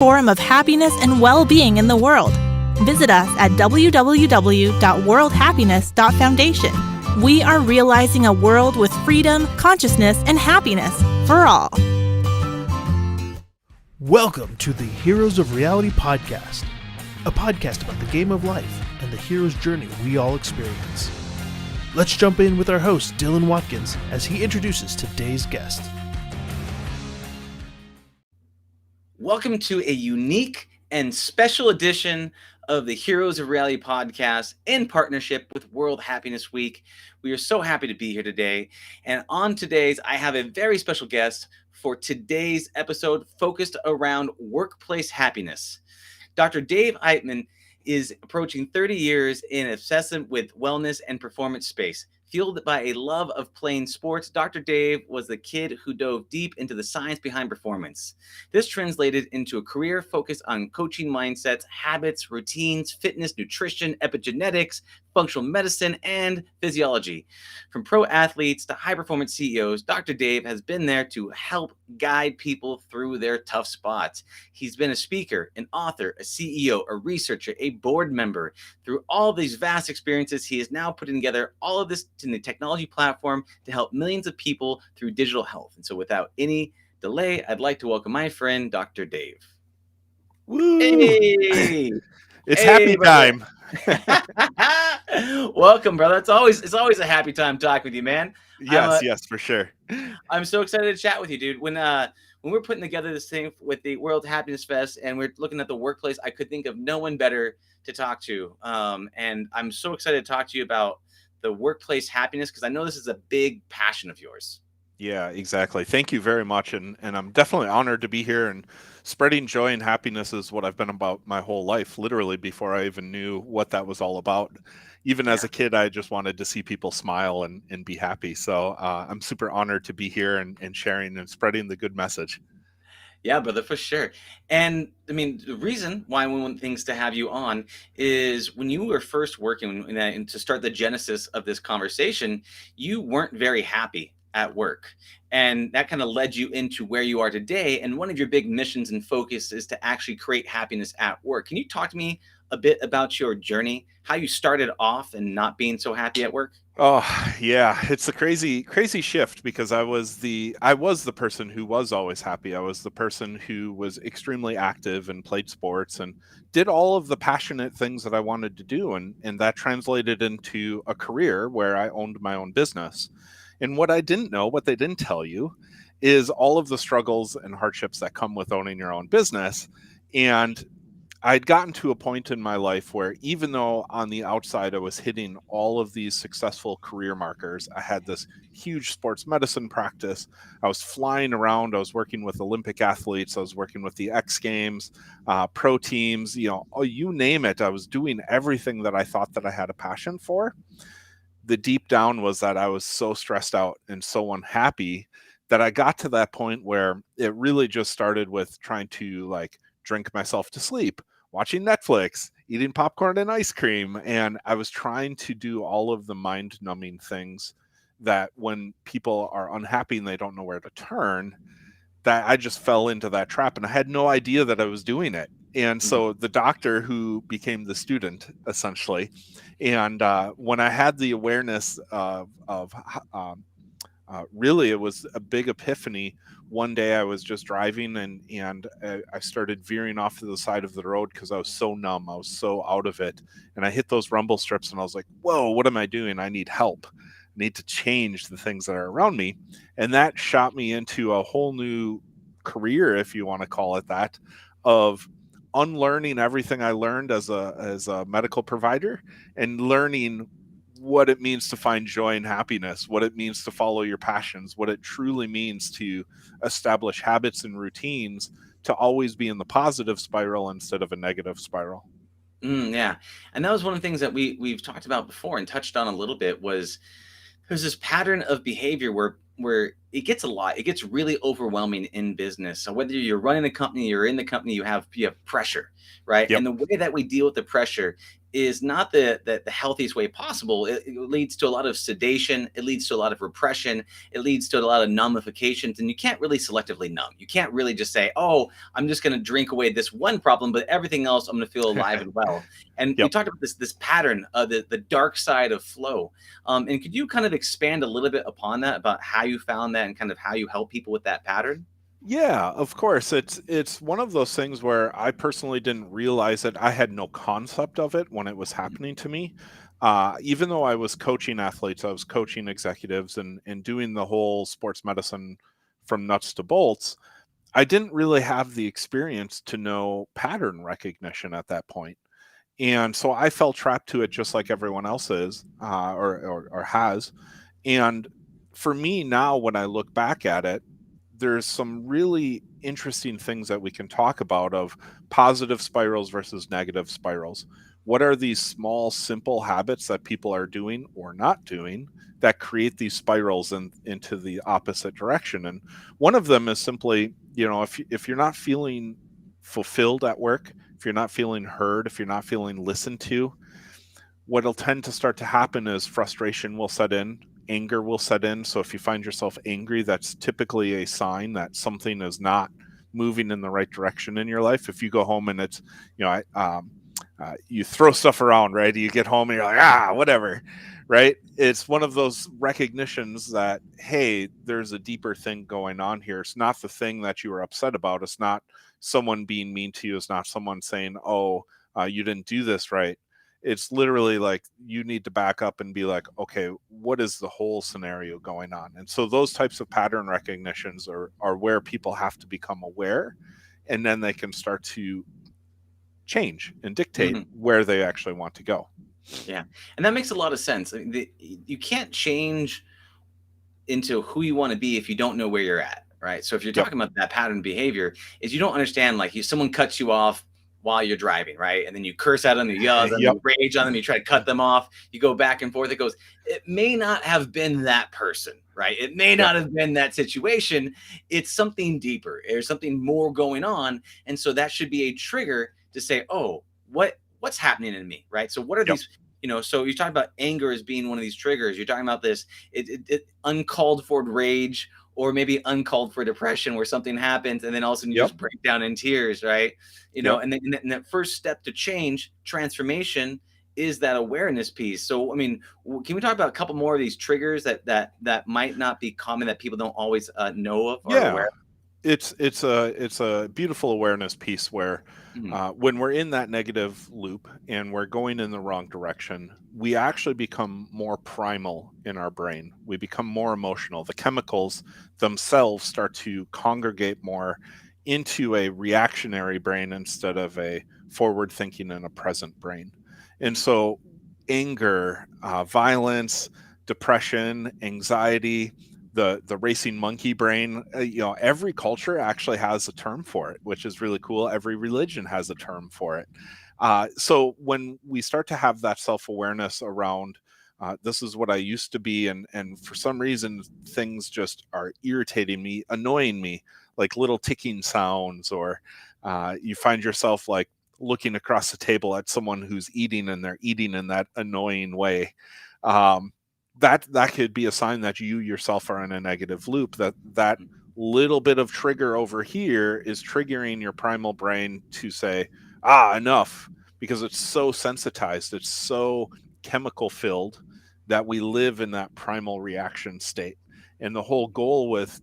forum of happiness and well-being in the world. Visit us at www.worldhappiness.foundation. We are realizing a world with freedom, consciousness, and happiness for all. Welcome to the Heroes of Reality podcast, a podcast about the game of life and the hero's journey we all experience. Let's jump in with our host, Dylan Watkins, as he introduces today's guest. Welcome to a unique and special edition of the Heroes of Reality podcast in partnership with World Happiness Week. We are so happy to be here today. And on today's, I have a very special guest for today's episode focused around workplace happiness. Dr. Dave Heitmann is approaching 30 years in obsessive with wellness and performance space. Fueled by a love of playing sports, Dr. Dave was the kid who dove deep into the science behind performance. This translated into a career focused on coaching mindsets, habits, routines, fitness, nutrition, epigenetics, functional medicine, and physiology. From pro athletes to high-performance CEOs, Dr. Dave has been there to help guide people through their tough spots. He's been a speaker, an author, a CEO, a researcher, a board member. Through all these vast experiences, he is now putting together all of this in the technology platform to help millions of people through digital health. And so without any delay, I'd like to welcome my friend, Dr. Dave. Woo! Hey! It's happy time. Welcome, brother. It's always a happy time talking with you, man. Yes, for sure. I'm so excited to chat with you, dude. When we're putting together this thing with the World Happiness Fest and we're looking at the workplace, I could think of no one better to talk to. And I'm so excited to talk to you about the workplace happiness because I know this is a big passion of yours. Yeah, exactly. Thank you very much. And I'm definitely honored to be here, and spreading joy and happiness is what I've been about my whole life, literally before I even knew what that was all about. Even as a kid, I just wanted to see people smile and be happy. So I'm super honored to be here and sharing and spreading the good message. Yeah, brother, for sure. And I mean, the reason why we want things to have you on is when you were first working and to start the genesis of this conversation, you weren't very happy at work. And that kind of led you into where you are today. And one of your big missions and focus is to actually create happiness at work. Can you talk to me a bit about your journey, how you started off and not being so happy at work? Oh, yeah, it's a crazy shift because I was the person who was always happy. I was the person who was extremely active and played sports and did all of the passionate things that I wanted to do. And that translated into a career where I owned my own business. And what I didn't know, what they didn't tell you, is all of the struggles and hardships that come with owning your own business. And I'd gotten to a point in my life where even though on the outside I was hitting all of these successful career markers, I had this huge sports medicine practice, I was flying around, I was working with Olympic athletes, I was working with the X Games, pro teams, you name it, I was doing everything that I thought that I had a passion for. The deep down was that I was so stressed out and so unhappy that I got to that point where it really just started with trying to drink myself to sleep, watching Netflix, eating popcorn and ice cream. And I was trying to do all of the mind-numbing things that when people are unhappy and they don't know where to turn, that I just fell into that trap. And I had no idea that I was doing it. And so the doctor who became the student, essentially, and when I had the awareness of really, it was a big epiphany. One day I was just driving and I started veering off to the side of the road because I was so numb. I was so out of it. And I hit those rumble strips and I was like, whoa, what am I doing? I need help. I need to change the things that are around me. And that shot me into a whole new career, if you want to call it that, of unlearning everything I learned as a medical provider and learning what it means to find joy and happiness, what it means to follow your passions, what it truly means to establish habits and routines to always be in the positive spiral instead of a negative spiral. Yeah. And that was one of the things that we've talked about before and touched on a little bit was there's this pattern of behavior where it gets a lot. It gets really overwhelming in business. So whether you're running a company, you're in the company, you have pressure, right? Yep. And the way that we deal with the pressure is not the healthiest way possible. It leads to a lot of sedation. It leads to a lot of repression. It leads to a lot of numbifications, and you can't really selectively numb. You can't really just say, "Oh, I'm just going to drink away this one problem, but everything else I'm going to feel alive and well." And you Yep. talked about this pattern of the dark side of flow. And could you kind of expand a little bit upon that, about how you found that and kind of how you help people with that pattern? Yeah, of course. It's one of those things where I personally didn't realize it. I had no concept of it when it was happening to me. Even though I was coaching athletes, I was coaching executives and doing the whole sports medicine from nuts to bolts. I didn't really have the experience to know pattern recognition at that point. And so I fell trapped to it just like everyone else is, or has. And for me now, when I look back at it, there's some really interesting things that we can talk about of positive spirals versus negative spirals. What are these small, simple habits that people are doing or not doing that create these spirals into the opposite direction? And one of them is simply, if you're not feeling fulfilled at work, if you're not feeling heard, if you're not feeling listened to, what'll tend to start to happen is frustration will set in, anger will set in. So if you find yourself angry, that's typically a sign that something is not moving in the right direction in your life. If you go home and it's, you throw stuff around, right? You get home and you're like, whatever, right? It's one of those recognitions that, hey, there's a deeper thing going on here. It's not the thing that you were upset about. It's not someone being mean to you. It's not someone saying, oh, you didn't do this right. It's literally like you need to back up and be like, okay, what is the whole scenario going on? And so those types of pattern recognitions are where people have to become aware, and then they can start to change and dictate where they actually want to go. Yeah, and that makes a lot of sense. I mean, you can't change into who you want to be if you don't know where you're at, right? So if you're Yep. talking about that pattern behavior, is you don't understand, like, someone cuts you off while you're driving, right? And then you curse at them, you yell at them, Yep. you rage on them, you try to cut them off, you go back and forth. It may not have been that person, right? It may not have been that situation. It's something deeper. There's something more going on. And so that should be a trigger to say, oh, what's happening in me, right? So what are these, so you're talking about anger as being one of these triggers. You're talking about this uncalled for rage, or maybe uncalled for depression, where something happens and then all of a sudden you just break down in tears, right? And then and that first step to change, transformation, is that awareness piece. So, I mean, can we talk about a couple more of these triggers that might not be common, that people don't always know of or aware of? It's a beautiful awareness piece where when we're in that negative loop and we're going in the wrong direction, we actually become more primal in our brain. We become more emotional. The chemicals themselves start to congregate more into a reactionary brain instead of a forward thinking and a present brain. And so anger, violence, depression, anxiety, the racing monkey brain, every culture actually has a term for it, which is really cool. Every religion has a term for it. So when we start to have that self-awareness around, this is what I used to be, and for some reason things just are irritating me, annoying me, like little ticking sounds, or you find yourself like looking across the table at someone who's eating and they're eating in that annoying way. That could be a sign that you yourself are in a negative loop, that little bit of trigger over here is triggering your primal brain to say, enough, because it's so sensitized, it's so chemical filled that we live in that primal reaction state. And the whole goal with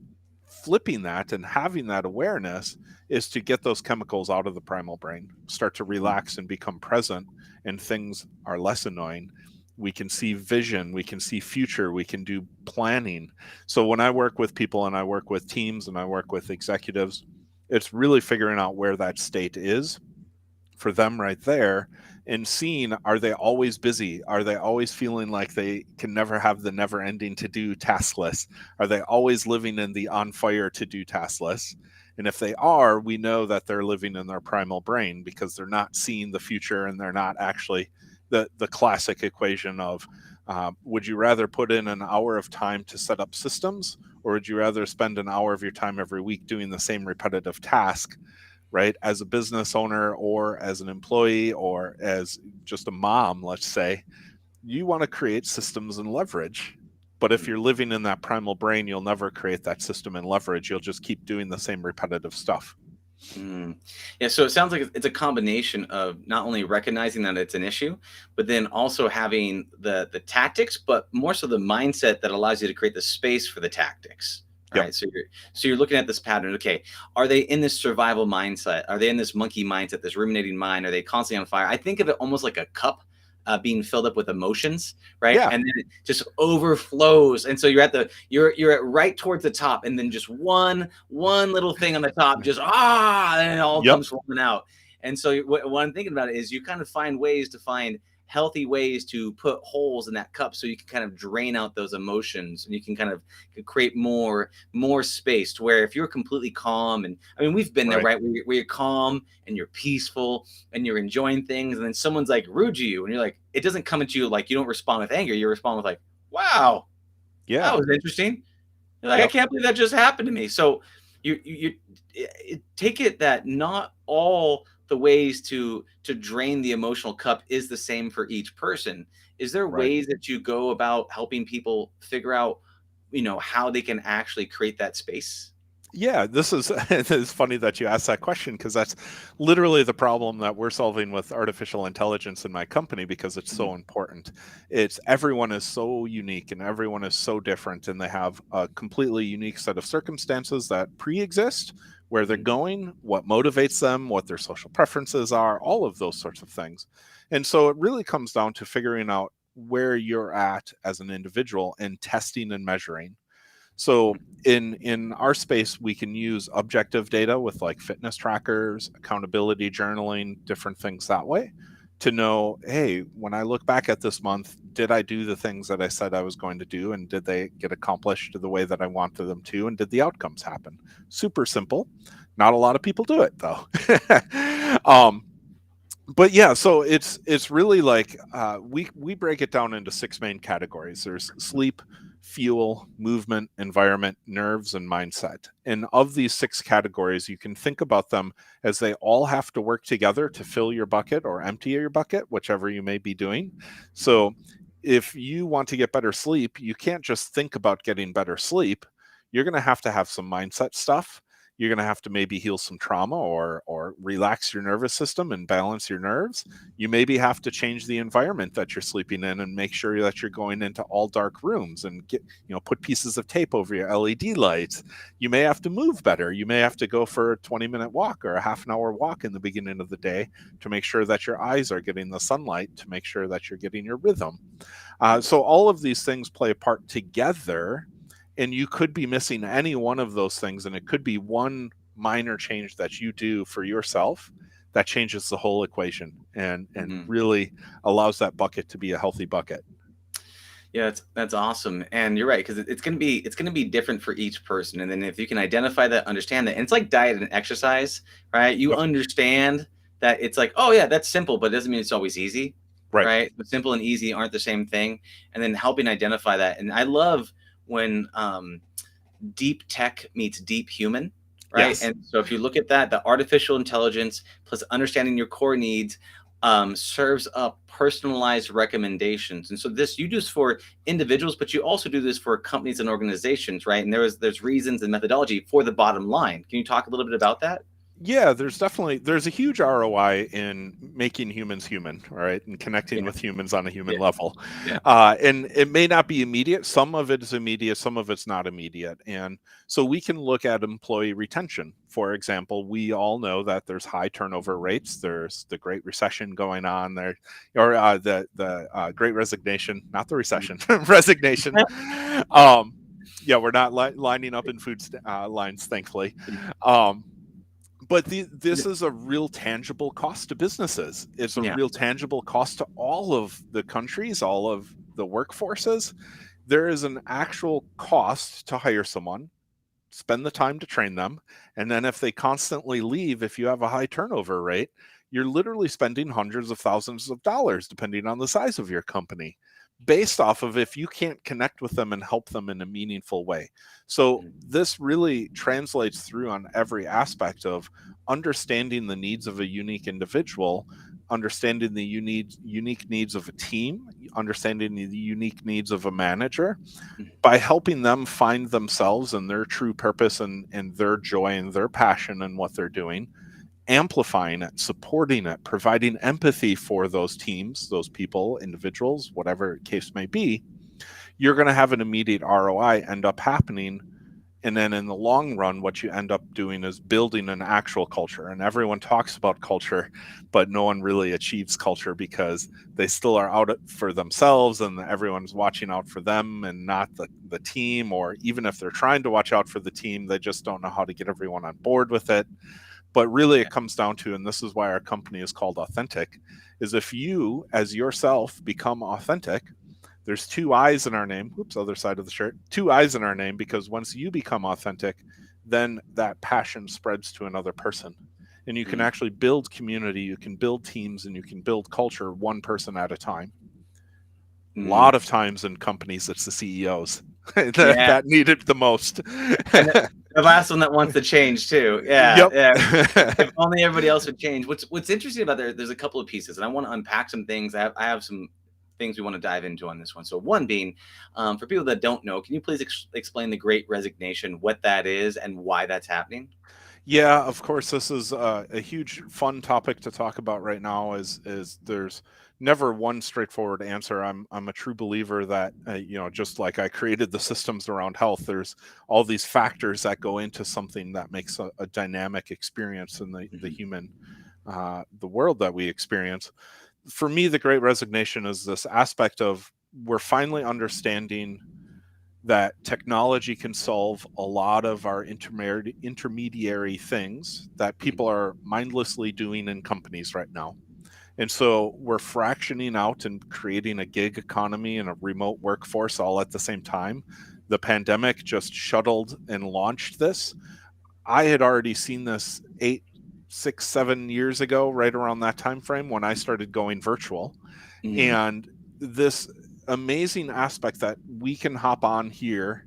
flipping that and having that awareness is to get those chemicals out of the primal brain, start to relax and become present, and things are less annoying. We can see vision, we can see future, we can do planning. So when I work with people and I work with teams and I work with executives, it's really figuring out where that state is for them right there, and seeing, are they always busy? Are they always feeling like they can never have the never ending to do task list? Are they always living in the on fire to do task list? And if they are, we know that they're living in their primal brain, because they're not seeing the future and they're not actually the classic equation of would you rather put in an hour of time to set up systems, or would you rather spend an hour of your time every week doing the same repetitive task, right? As a business owner or as an employee or as just a mom, let's say, you want to create systems and leverage. But if you're living in that primal brain, you'll never create that system and leverage. You'll just keep doing the same repetitive stuff. Mm. Yeah, so it sounds like it's a combination of not only recognizing that it's an issue, but then also having the tactics, but more so the mindset that allows you to create the space for the tactics. All Yep. right, so you're looking at this pattern. Okay, are they in this survival mindset? Are they in this monkey mindset, this ruminating mind? Are they constantly on fire? I think of it almost like a cup being filled up with emotions, right? Yeah. And then it just overflows, and so you're at right towards the top, and then just one little thing on the top, just and it all Yep. comes rolling out. And so what I'm thinking about is you kind of find ways to find healthy ways to put holes in that cup so you can kind of drain out those emotions, and you can kind of create more space to where if you're completely calm, and I mean we've been there, Right. right, where you're calm and you're peaceful and you're enjoying things, and then someone's like rude to you and you're like, it doesn't come at you like, you don't respond with anger, you respond with like, wow, Yeah. that was interesting. You're like, I Yep. can't believe that just happened to me. So you take it that not all the ways to drain the emotional cup is the same for each person. Is there Right. ways that you go about helping people figure out, how they can actually create that space? Yeah, this is it's funny that you asked that question, because that's literally the problem that we're solving with artificial intelligence in my company, because it's Mhm. so important. It's everyone is so unique and everyone is so different, and they have a completely unique set of circumstances that pre-exist, where they're Mhm. going, what motivates them, what their social preferences are, all of those sorts of things. And so it really comes down to figuring out where you're at as an individual and testing and measuring. So in our space, we can use objective data with like fitness trackers, accountability journaling, different things that way, to know, hey, when I look back at this month, did I do the things that I said I was going to do, and did they get accomplished the way that I wanted them to, and did the outcomes happen? Super simple. Not a lot of people do it though. um, but yeah, so it's really like we break it down into 6 main categories. There's sleep, fuel, movement, environment, nerves, and mindset. And of these 6 categories, you can think about them as they all have to work together to fill your bucket or empty your bucket, whichever you may be doing. So if you want to get better sleep, you can't just think about getting better sleep. You're going to have some mindset stuff. You're going to have to maybe heal some trauma, or relax your nervous system and balance your nerves. You maybe have to change the environment that you're sleeping in and make sure that you're going into all dark rooms and put pieces of tape over your LED lights. You may have to move better. You may have to go for a 20-minute walk or a half an hour walk in the beginning of the day to make sure that your eyes are getting the sunlight, to make sure that you're getting your rhythm. So all of these things play a part together, and you could be missing any one of those things, and it could be one minor change that you do for yourself that changes the whole equation and Mhm. really allows that bucket to be a healthy bucket. Yeah, that's awesome, and you're right, because it's gonna be different for each person, and then if you can identify that, understand that, and it's like diet and exercise, right? You Yep. understand that it's like, oh yeah, that's simple, but it doesn't mean it's always easy, Right. right? But simple and easy aren't the same thing, and then helping identify that. And I love when deep tech meets deep human, right? Yes. And so if you look at that, the artificial intelligence plus understanding your core needs serves up personalized recommendations. And so this you do this for individuals, but you also do this for companies and organizations, right? And there's reasons and methodology for the bottom line. Can you talk a little bit about that? Yeah, there's a huge ROI in making humans human, right, and connecting Yeah, with humans on a human yeah, level. yeah. And it may not be immediate. Some of it is immediate, some of it's not immediate. And so we can look at employee retention. For example, we all know that there's high turnover rates. There's the Great Recession going on there, or the Great Resignation, not the recession, resignation. Um, yeah, we're not lining up in lines, thankfully. Um, but this is a real tangible cost to businesses. It's a Yeah. real tangible cost to all of the countries, all of the workforces. There is an actual cost to hire someone spend the time to train them. And then if they constantly leave, if you have a high turnover rate, you're literally spending hundreds of thousands of dollars, depending on the size of your company, based off of if you can't connect with them and help them in a meaningful way. So this really translates through on every aspect of understanding the needs of a unique individual, understanding the unique needs of a team, understanding the unique needs of a manager, by helping them find themselves and their true purpose and their joy and their passion in what they're doing, amplifying it, supporting it, providing empathy for those teams, those people, individuals, whatever case may be, you're going to have an immediate ROI end up happening. And then in the long run, what you end up doing is building an actual culture. And everyone talks about culture, but no one really achieves culture because they still are out for themselves and everyone's watching out for them and not the team. Or even if they're trying to watch out for the team, they just don't know how to get everyone on board with it. But really it comes down to, and this is why our company is called Authentic, is if you as yourself become authentic, there's two I's in our name. Oops, other side of the shirt. Two I's in our name, because once you become authentic, then that passion spreads to another person. And you can actually build community, you can build teams, and you can build culture one person at a time. A lot of times in companies, it's the CEOs that need it the most. The last one that wants to change too. Yeah. If only everybody else would change. What's interesting about there's a couple of pieces, and I want to unpack some things. I have some things we want to dive into on this one. So one being, for people that don't know, can you please explain the Great Resignation, what that is and why that's happening? Yeah, of course. This is a huge fun topic to talk about right now. Is there's never one straightforward answer. I'm a true believer that just like I created the systems around health, there's all these factors that go into something that makes a dynamic experience in the human the world that we experience. For me, the Great Resignation is this aspect of we're finally understanding that technology can solve a lot of our intermediary things that people are mindlessly doing in companies right now. And so we're fractioning out and creating a gig economy and a remote workforce all at the same time. The pandemic just shuttled and launched this. I had already seen this 8, 6, 7 years ago, right around that time frame when I started going virtual. And this amazing aspect that we can hop on here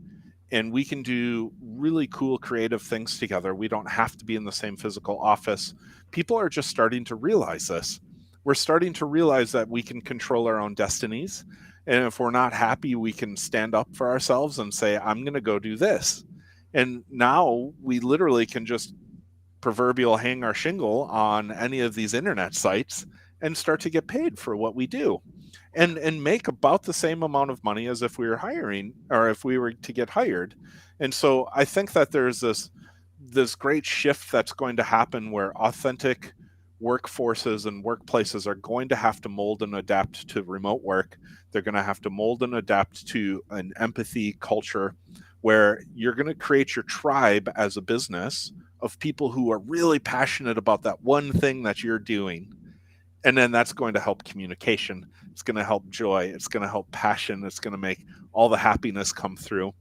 and we can do really cool creative things together. We don't have to be in the same physical office. People are just starting to realize this. We're starting to realize that we can control our own destinies. And if we're not happy, we can stand up for ourselves and say, I'm going to go do this. And now we literally can just proverbial hang our shingle on any of these internet sites and start to get paid for what we do and make about the same amount of money as if we were hiring or if we were to get hired. And so I think that there's this great shift that's going to happen where authentic workforces and workplaces are going to have to mold and adapt to remote work. They're going to have to mold and adapt to an empathy culture where you're going to create your tribe as a business of people who are really passionate about that one thing that you're doing. And then that's going to help communication. It's going to help joy. It's going to help passion. It's going to make all the happiness come through.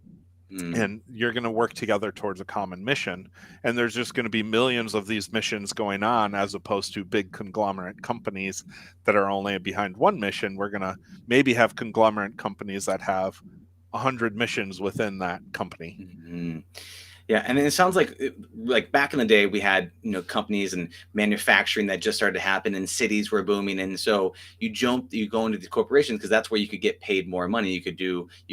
And you're going to work together towards a common mission. And there's just going to be millions of these missions going on as opposed to big conglomerate companies that are only behind one mission. We're going to maybe have conglomerate companies that have 100 missions within that company. Yeah, and it sounds like back in the day we had companies and manufacturing that just started to happen, and cities were booming, and so you go into the corporations because that's where you could get paid more money. You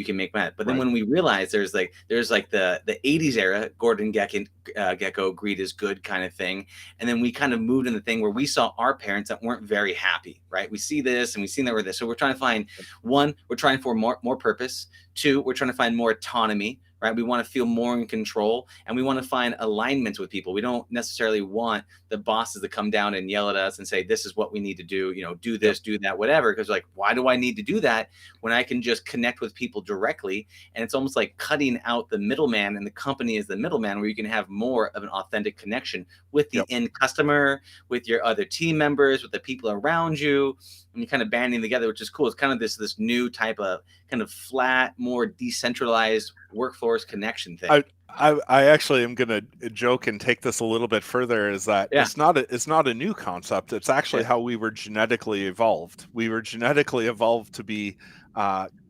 can make money. But then when we realized there's the 80s era, Gordon Gecko, greed is good kind of thing, and then we kind of moved in the thing where we saw our parents that weren't very happy. Right? We see this and we see that we're this. So we're trying to find we're trying for more purpose. 2, we're trying to find more autonomy. Right? We want to feel more in control, and we want to find alignments with people. We don't necessarily want the bosses to come down and yell at us and say, this is what we need to do, do this, do that, whatever. Because why do I need to do that when I can just connect with people directly? And it's almost like cutting out the middleman, and the company is the middleman, where you can have more of an authentic connection with the end customer, with your other team members, with the people around you, and you're kind of banding together, which is cool. It's kind of this new type of kind of flat, more decentralized workforce force connection thing. I actually am going to joke and take this a little bit further, is that Yeah. it's not a new concept. It's actually how we were genetically evolved. We were genetically evolved to be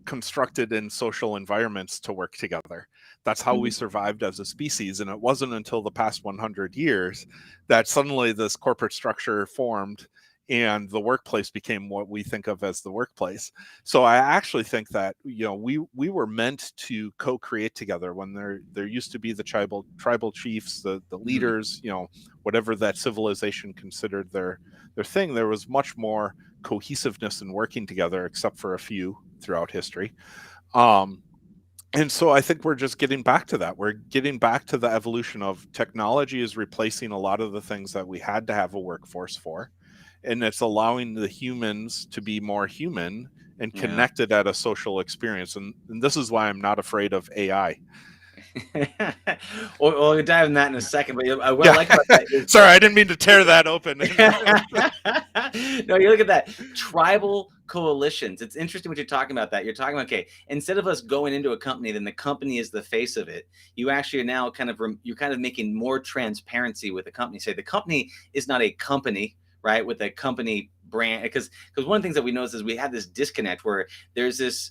constructed in social environments to work together. That's how we survived as a species. And it wasn't until the past 100 years that suddenly this corporate structure formed and the workplace became what we think of as the workplace. So I actually think that, you know, we were meant to co-create together. When there used to be the tribal chiefs, the leaders, you know, whatever that civilization considered their thing, there was much more cohesiveness in working together, except for a few throughout history. And so I think we're just getting back to that. We're getting back to the evolution of technology is replacing a lot of the things that we had to have a workforce for. And it's allowing the humans to be more human and connected at a social experience. And this is why I'm not afraid of AI. We'll dive in that in a second, but what I like about that is sorry, I didn't mean to tear that open. No, you look at that, tribal coalitions. It's interesting what you're talking about. That you're talking about, okay, instead of us going into a company, then the company is the face of it. You actually are now you're kind of making more transparency with the company. Say the company is not a company, right? With a company brand, because one of the things that we notice is we have this disconnect where there's this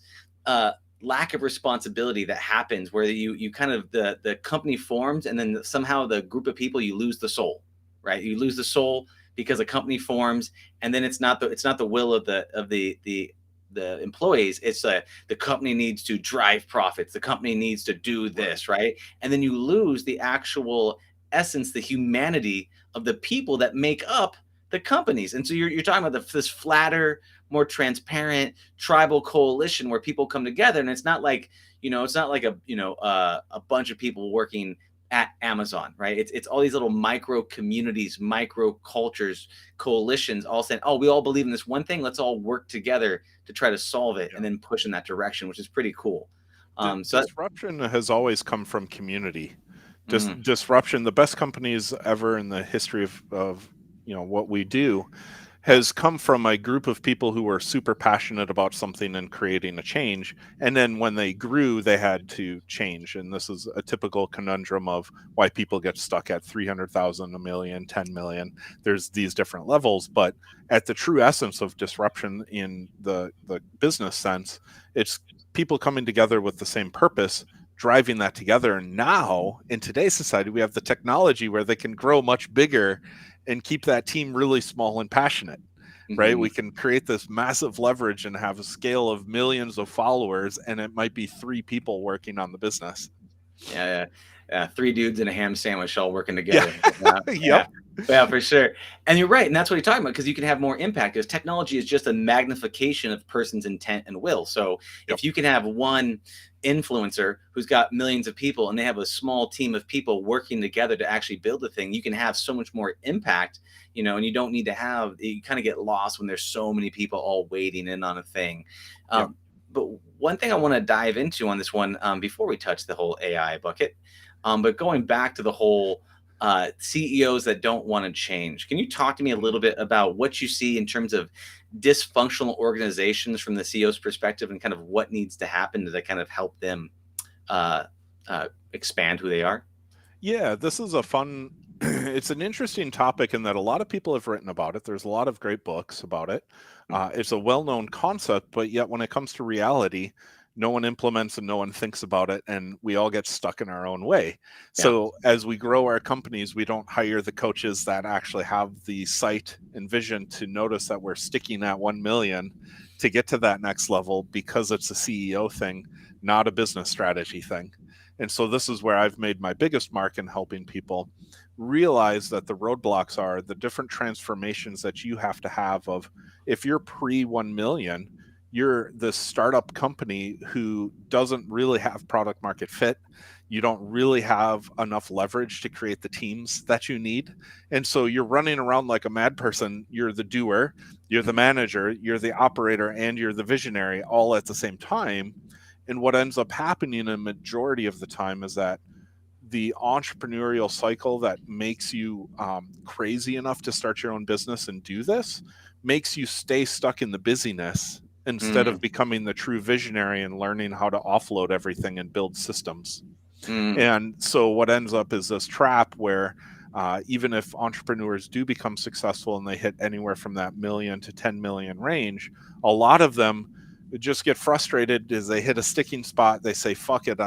lack of responsibility that happens where you kind of the company forms, and then somehow the group of people, you lose the soul, right? You lose the soul because a company forms, and then it's not the will of the employees. It's the company needs to drive profits. The company needs to do this, right? And then you lose the actual essence, the humanity of the people that make up the companies. And so you're talking about this flatter, more transparent tribal coalition where people come together, and it's not like, you know, it's not like a bunch of people working at Amazon, right? It's all these little micro communities, micro cultures, coalitions, all saying, oh, we all believe in this one thing. Let's all work together to try to solve it, and then push in that direction, which is pretty cool. So disruption has always come from community. Disruption, the best companies ever in the history of you know what we do has come from a group of people who were super passionate about something and creating a change. And then when they grew, they had to change. And this is a typical conundrum of why people get stuck at 300,000, a million, 10 million. There's these different levels, but at the true essence of disruption in the business sense, it's people coming together with the same purpose, driving that together. And now in today's society, we have the technology where they can grow much bigger and keep that team really small and passionate, right? We can create this massive leverage and have a scale of millions of followers, and it might be 3 people working on the business. Yeah. 3 dudes and a ham sandwich all working together. Yep. Yeah, for sure. And you're right. And that's what you're talking about, because you can have more impact, because technology is just a magnification of person's intent and will. So if you can have one influencer who's got millions of people, and they have a small team of people working together to actually build the thing, you can have so much more impact, you know, and you don't need to have, you kind of get lost when there's so many people all waiting in on a thing. But one thing I want to dive into on this one, before we touch the whole AI bucket, but going back to the whole CEOs that don't want to change. Can you talk to me a little bit about what you see in terms of dysfunctional organizations from the CEO's perspective, and kind of what needs to happen to kind of help them expand who they are? Yeah, this is a fun, it's an interesting topic in that a lot of people have written about it. There's a lot of great books about it. It's a well-known concept, but yet when it comes to reality, no one implements and no one thinks about it, and we all get stuck in our own way. So as we grow our companies, we don't hire the coaches that actually have the sight and vision to notice that we're sticking at 1 million to get to that next level, because it's a CEO thing, not a business strategy thing. And so this is where I've made my biggest mark in helping people realize that the roadblocks are the different transformations that you have to have. Of, if you're pre 1 million, you're this startup company who doesn't really have product market fit. You don't really have enough leverage to create the teams that you need. And so you're running around like a mad person. You're the doer, you're the manager, you're the operator, and you're the visionary all at the same time. And what ends up happening a majority of the time is that the entrepreneurial cycle that makes you crazy enough to start your own business and do this makes you stay stuck in the busyness instead of becoming the true visionary and learning how to offload everything and build systems. And so what ends up is this trap where even if entrepreneurs do become successful and they hit anywhere from that million to 10 million range, a lot of them just get frustrated as they hit a sticking spot. They say, fuck it,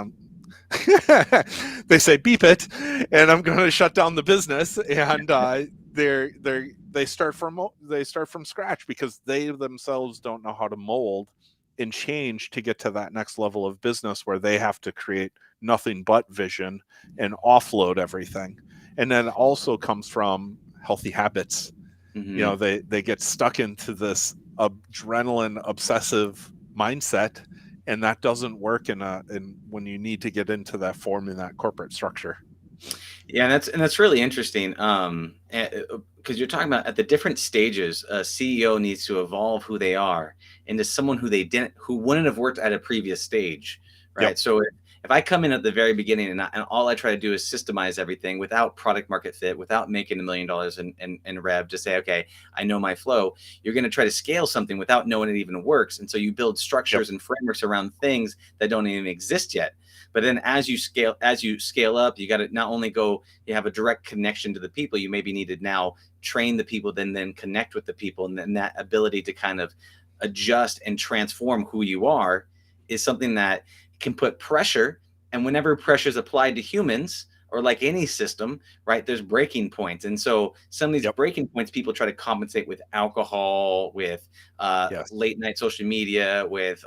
they say beep it, and I'm going to shut down the business. And they start from scratch because they themselves don't know how to mold and change to get to that next level of business where they have to create nothing but vision and offload everything. And then also comes from healthy habits. They get stuck into this adrenaline obsessive mindset, and that doesn't work in when you need to get into that forming that corporate structure. Yeah, and that's really interesting. Because you're talking about at the different stages, a CEO needs to evolve who they are into someone who wouldn't have worked at a previous stage, right? Yep. So if I come in at the very beginning and all I try to do is systemize everything without product market fit, without making $1 million in rev, to say, okay, I know my flow, you're going to try to scale something without knowing it even works. And so you build structures and frameworks around things that don't even exist yet. But then as you scale up, you got to not only you have a direct connection to the people, you maybe need to now train the people, then connect with the people. And then that ability to kind of adjust and transform who you are is something that can put pressure. And whenever pressure is applied to humans, or like any system, right, there's breaking points. And so some of these breaking points, people try to compensate with alcohol, with late night social media, with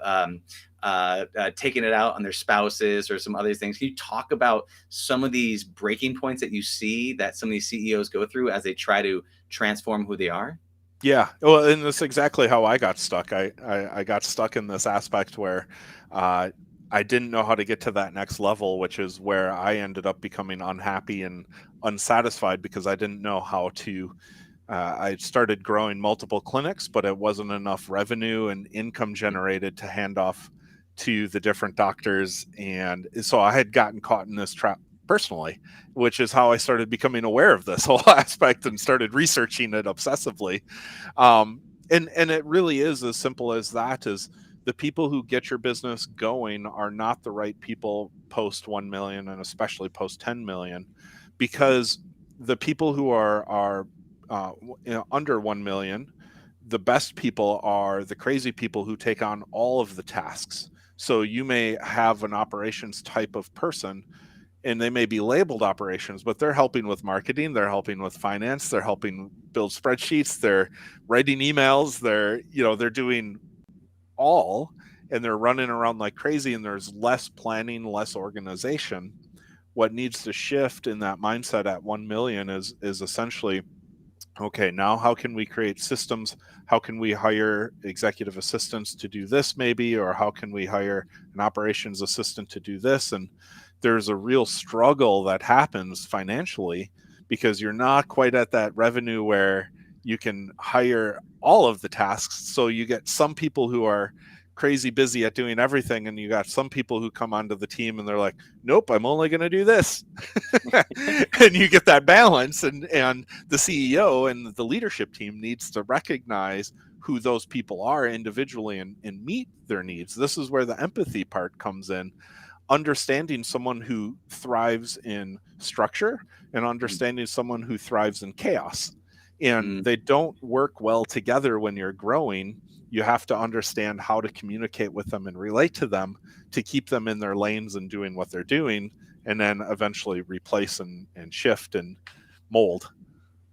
taking it out on their spouses or some other things. Can you talk about some of these breaking points that you see that some of these CEOs go through as they try to transform who they are? Yeah, well, and that's exactly how I got stuck. I got stuck in this aspect where I didn't know how to get to that next level, which is where I ended up becoming unhappy and unsatisfied because I didn't know how to. I started growing multiple clinics, but it wasn't enough revenue and income generated to hand off to the different doctors. And so I had gotten caught in this trap personally, which is how I started becoming aware of this whole aspect and started researching it obsessively. And it really is as simple as that. Is the people who get your business going are not the right people post 1 million and especially post 10 million, because the people who are under 1 million, the best people are the crazy people who take on all of the tasks. So you may have an operations type of person and they may be labeled operations, but they're helping with marketing, they're helping with finance, they're helping build spreadsheets, they're writing emails, they're doing all, and they're running around like crazy, and there's less planning, less organization. What needs to shift in that mindset at 1 million is essentially, okay, now how can we create systems? How can we hire executive assistants to do this maybe? Or how can we hire an operations assistant to do this? And there's a real struggle that happens financially because you're not quite at that revenue where you can hire all of the tasks. So you get some people who are crazy busy at doing everything, and you got some people who come onto the team and they're like, nope, I'm only going to do this. And you get that balance, and the CEO and the leadership team needs to recognize who those people are individually and meet their needs. This is where the empathy part comes in. Understanding someone who thrives in structure and understanding someone who thrives in chaos. And they don't work well together when you're growing. You have to understand how to communicate with them and relate to them to keep them in their lanes and doing what they're doing, and then eventually replace and shift and mold.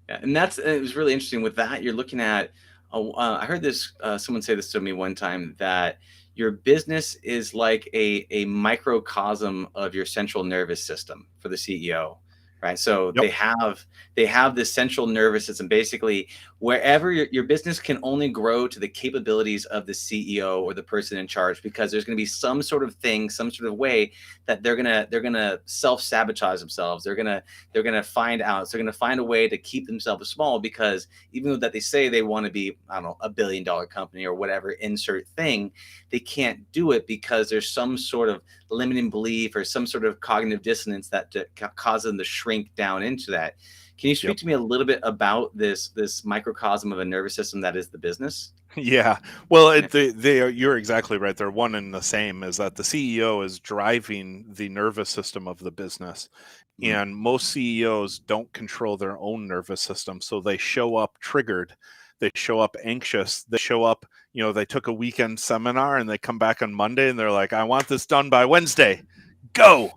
Yeah, and it was really interesting with that. You're looking at, I heard this, someone say this to me one time, that your business is like a microcosm of your central nervous system for the CEO, right? So they have this central nervous system. Basically, wherever your business can only grow to the capabilities of the CEO or the person in charge, because there's going to be some sort of thing, some sort of way that they're gonna self-sabotage themselves. They're gonna find out. So they're gonna find a way to keep themselves small, because even though that they say they want to be, I don't know, $1 billion company or whatever, insert thing, they can't do it because there's some sort of limiting belief or some sort of cognitive dissonance that causes them to shrink down into that. Can you Yep. speak to me a little bit about this microcosm of a nervous system that is the business? Yeah. Well, Yeah. they are, you're exactly right. They're one and the same, is that the CEO is driving the nervous system of the business. Mm. And most CEOs don't control their own nervous system. So they show up triggered. They show up anxious. They show up, they took a weekend seminar and they come back on Monday and they're like, I want this done by Wednesday. Go.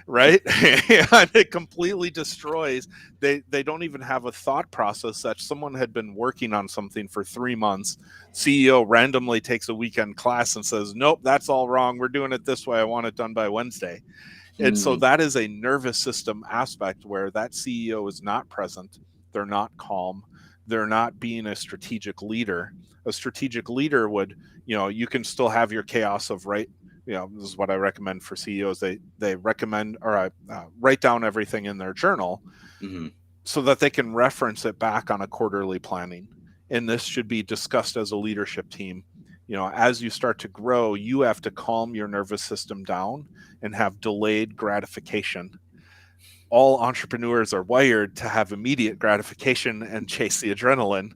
Right. And it completely destroys. They don't even have a thought process that someone had been working on something for 3 months. CEO randomly takes a weekend class and says, nope, that's all wrong. We're doing it this way. I want it done by Wednesday. And so Mm. that is a nervous system aspect where that CEO is not present. They're not calm. They're not being a strategic leader. A strategic leader would, you can still have your chaos of right. This is what I recommend for CEOs. They recommend or write down everything in their journal Mm-hmm. so that they can reference it back on a quarterly planning. And this should be discussed as a leadership team. As you start to grow, you have to calm your nervous system down and have delayed gratification. All entrepreneurs are wired to have immediate gratification and chase the adrenaline.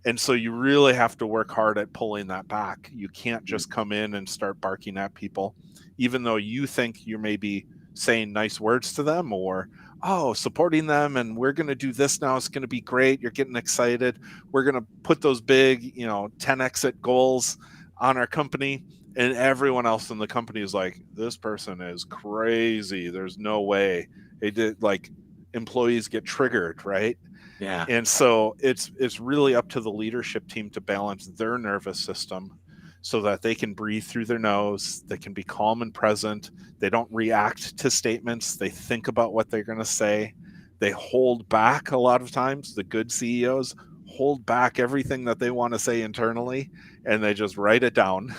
And so you really have to work hard at pulling that back. You can't just come in and start barking at people, even though you think you're maybe saying nice words to them or, oh, supporting them. And we're going to do this now. It's going to be great. You're getting excited. We're going to put those big, 10 exit goals on our company. And everyone else in the company is like, this person is crazy. There's no way. They did, like, employees get triggered, right? Yeah. And so it's really up to the leadership team to balance their nervous system so that they can breathe through their nose, they can be calm and present, they don't react to statements, they think about what they're going to say, they hold back. A lot of times the good CEOs hold back everything that they want to say internally and they just write it down.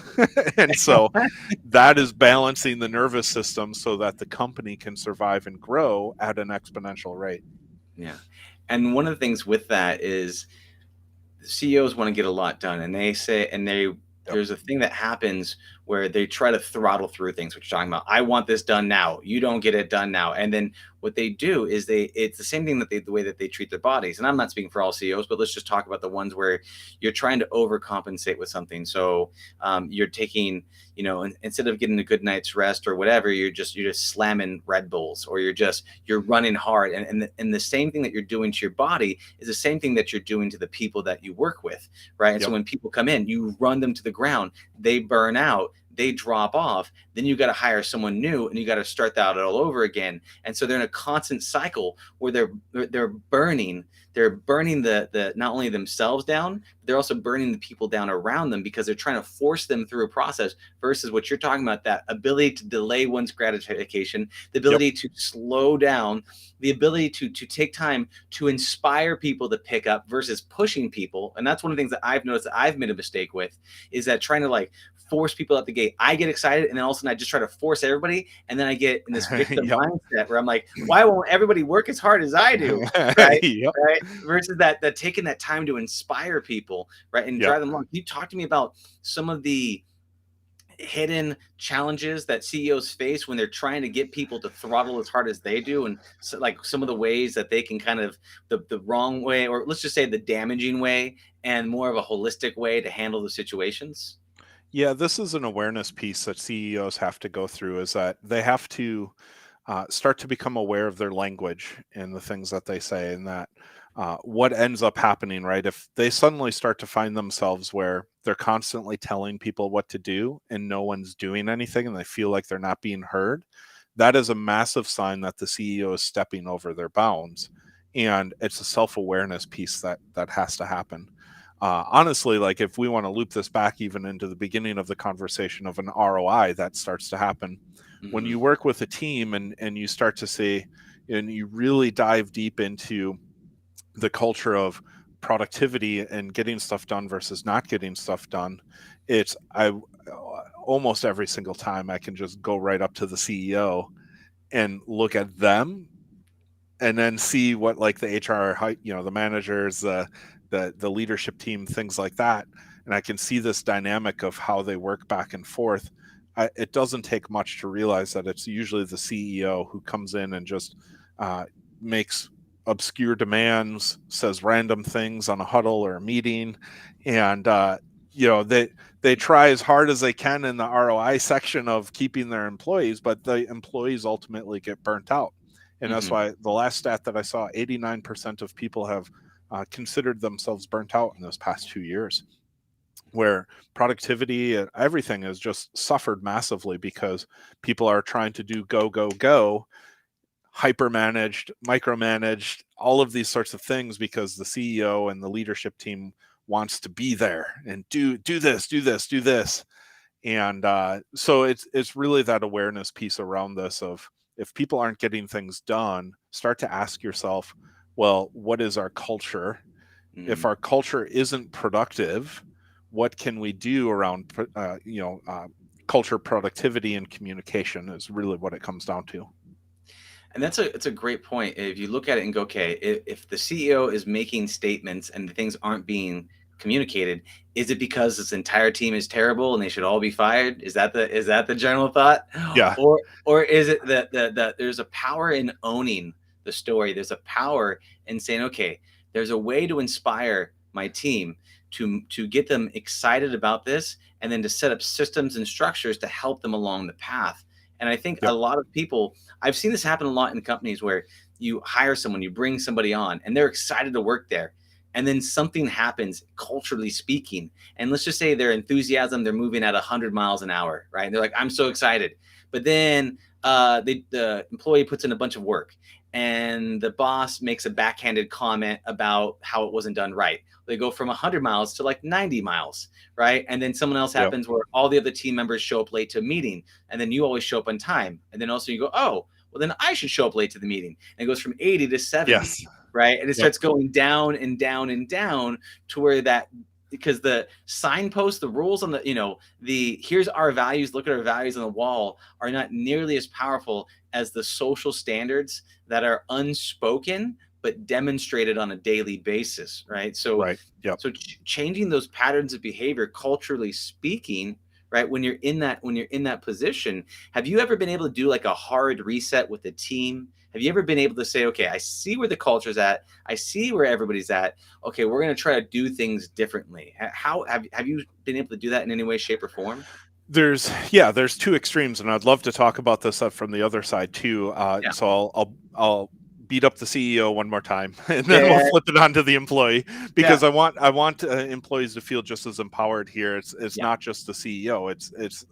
And so that is balancing the nervous system so that the company can survive and grow at an exponential rate. Yeah. And one of the things with that is CEOs want to get a lot done, and they say, and they Yep. there's a thing that happens where they try to throttle through things, which you're talking about. I want this done now. You don't get it done now. And then what they do is it's the same thing that the way that they treat their bodies. And I'm not speaking for all CEOs, but let's just talk about the ones where you're trying to overcompensate with something. So you're taking, instead of getting a good night's rest or whatever, you're just slamming Red Bulls, or you're running hard. And the same thing that you're doing to your body is the same thing that you're doing to the people that you work with, right? And Yep. so when people come in, you run them to the ground, they burn out, they drop off, then you got to hire someone new and you got to start that all over again. And so they're in a constant cycle where they're burning the not only themselves down, they're also burning the people down around them because they're trying to force them through a process versus what you're talking about, that ability to delay one's gratification, the ability to slow down, the ability to take time to inspire people to pick up versus pushing people. And that's one of the things that I've noticed that I've made a mistake with, is that trying to force people out the gate. I get excited and then all of a sudden I just try to force everybody, and then I get in this victim Yep. mindset where I'm like, why won't everybody work as hard as I do? Right. Yep. Right. Versus that taking that time to inspire people, right, and Yep. drive them along. Can you talk to me about some of the hidden challenges that CEOs face when they're trying to get people to throttle as hard as they do, and so, some of the ways that they can kind of the wrong way, or let's just say the damaging way, and more of a holistic way to handle the situations? Yeah, this is an awareness piece that CEOs have to go through, is that they have to start to become aware of their language and the things that they say, and that what ends up happening, right? If they suddenly start to find themselves where they're constantly telling people what to do and no one's doing anything and they feel like they're not being heard, that is a massive sign that the CEO is stepping over their bounds. And it's a self-awareness piece that has to happen. Honestly, if we want to loop this back even into the beginning of the conversation of an ROI, that starts to happen when you work with a team and you start to see, and you really dive deep into the culture of productivity and getting stuff done versus not getting stuff done. I almost every single time I can just go right up to the CEO and look at them and then see what the HR, the managers, the leadership team, things like that. And I can see this dynamic of how they work back and forth. It doesn't take much to realize that it's usually the CEO who comes in and just makes obscure demands, says random things on a huddle or a meeting, and they try as hard as they can in the ROI section of keeping their employees, but the employees ultimately get burnt out. And that's why the last stat that I saw, 89% of people have considered themselves burnt out in this past 2 years, where productivity and everything has just suffered massively because people are trying to do go, hyper managed, micromanaged, all of these sorts of things because the CEO and the leadership team wants to be there and do this. And so it's really that awareness piece around this of, if people aren't getting things done, start to ask yourself, well, what is our culture? If our culture isn't productive, what can we do around culture productivity and communication is really what it comes down to. And it's a great point. If you look at it and go, okay, if the CEO is making statements and the things aren't being communicated, is it because this entire team is terrible and they should all be fired? Is that the general thought? Yeah. Or is it that there's a power in owning the story? There's a power in saying, okay, there's a way to inspire my team to get them excited about this, and then to set up systems and structures to help them along the path. And I think a lot of people, I've seen this happen a lot in companies where you hire someone, you bring somebody on, and they're excited to work there. And then something happens, culturally speaking. And let's just say their enthusiasm, they're moving at 100 miles an hour, right? And they're like, I'm so excited. But then the employee puts in a bunch of work, and the boss makes a backhanded comment about how it wasn't done right. They go from 100 miles to like 90 miles, right? And then someone else happens where all the other team members show up late to a meeting, and then you always show up on time. And then also you go, oh, well, then I should show up late to the meeting. And it goes from 80 to 70, right? And it starts going down and down and down to where that, because the signposts, the rules on the here's our values, look at our values on the wall, are not nearly as powerful as the social standards that are unspoken but demonstrated on a daily basis, right? So, so changing those patterns of behavior, culturally speaking, right? When you're in that position, have you ever been able to do like a hard reset with the team? Have you ever been able to say, okay, I see where the culture's at, I see where everybody's at. Okay, we're going to try to do things differently. How have you been able to do that in any way, shape, or form? There's two extremes, and I'd love to talk about this from the other side too. So I'll beat up the CEO one more time, and then we'll flip it onto the employee, because I want employees to feel just as empowered here. It's not just the CEO. It's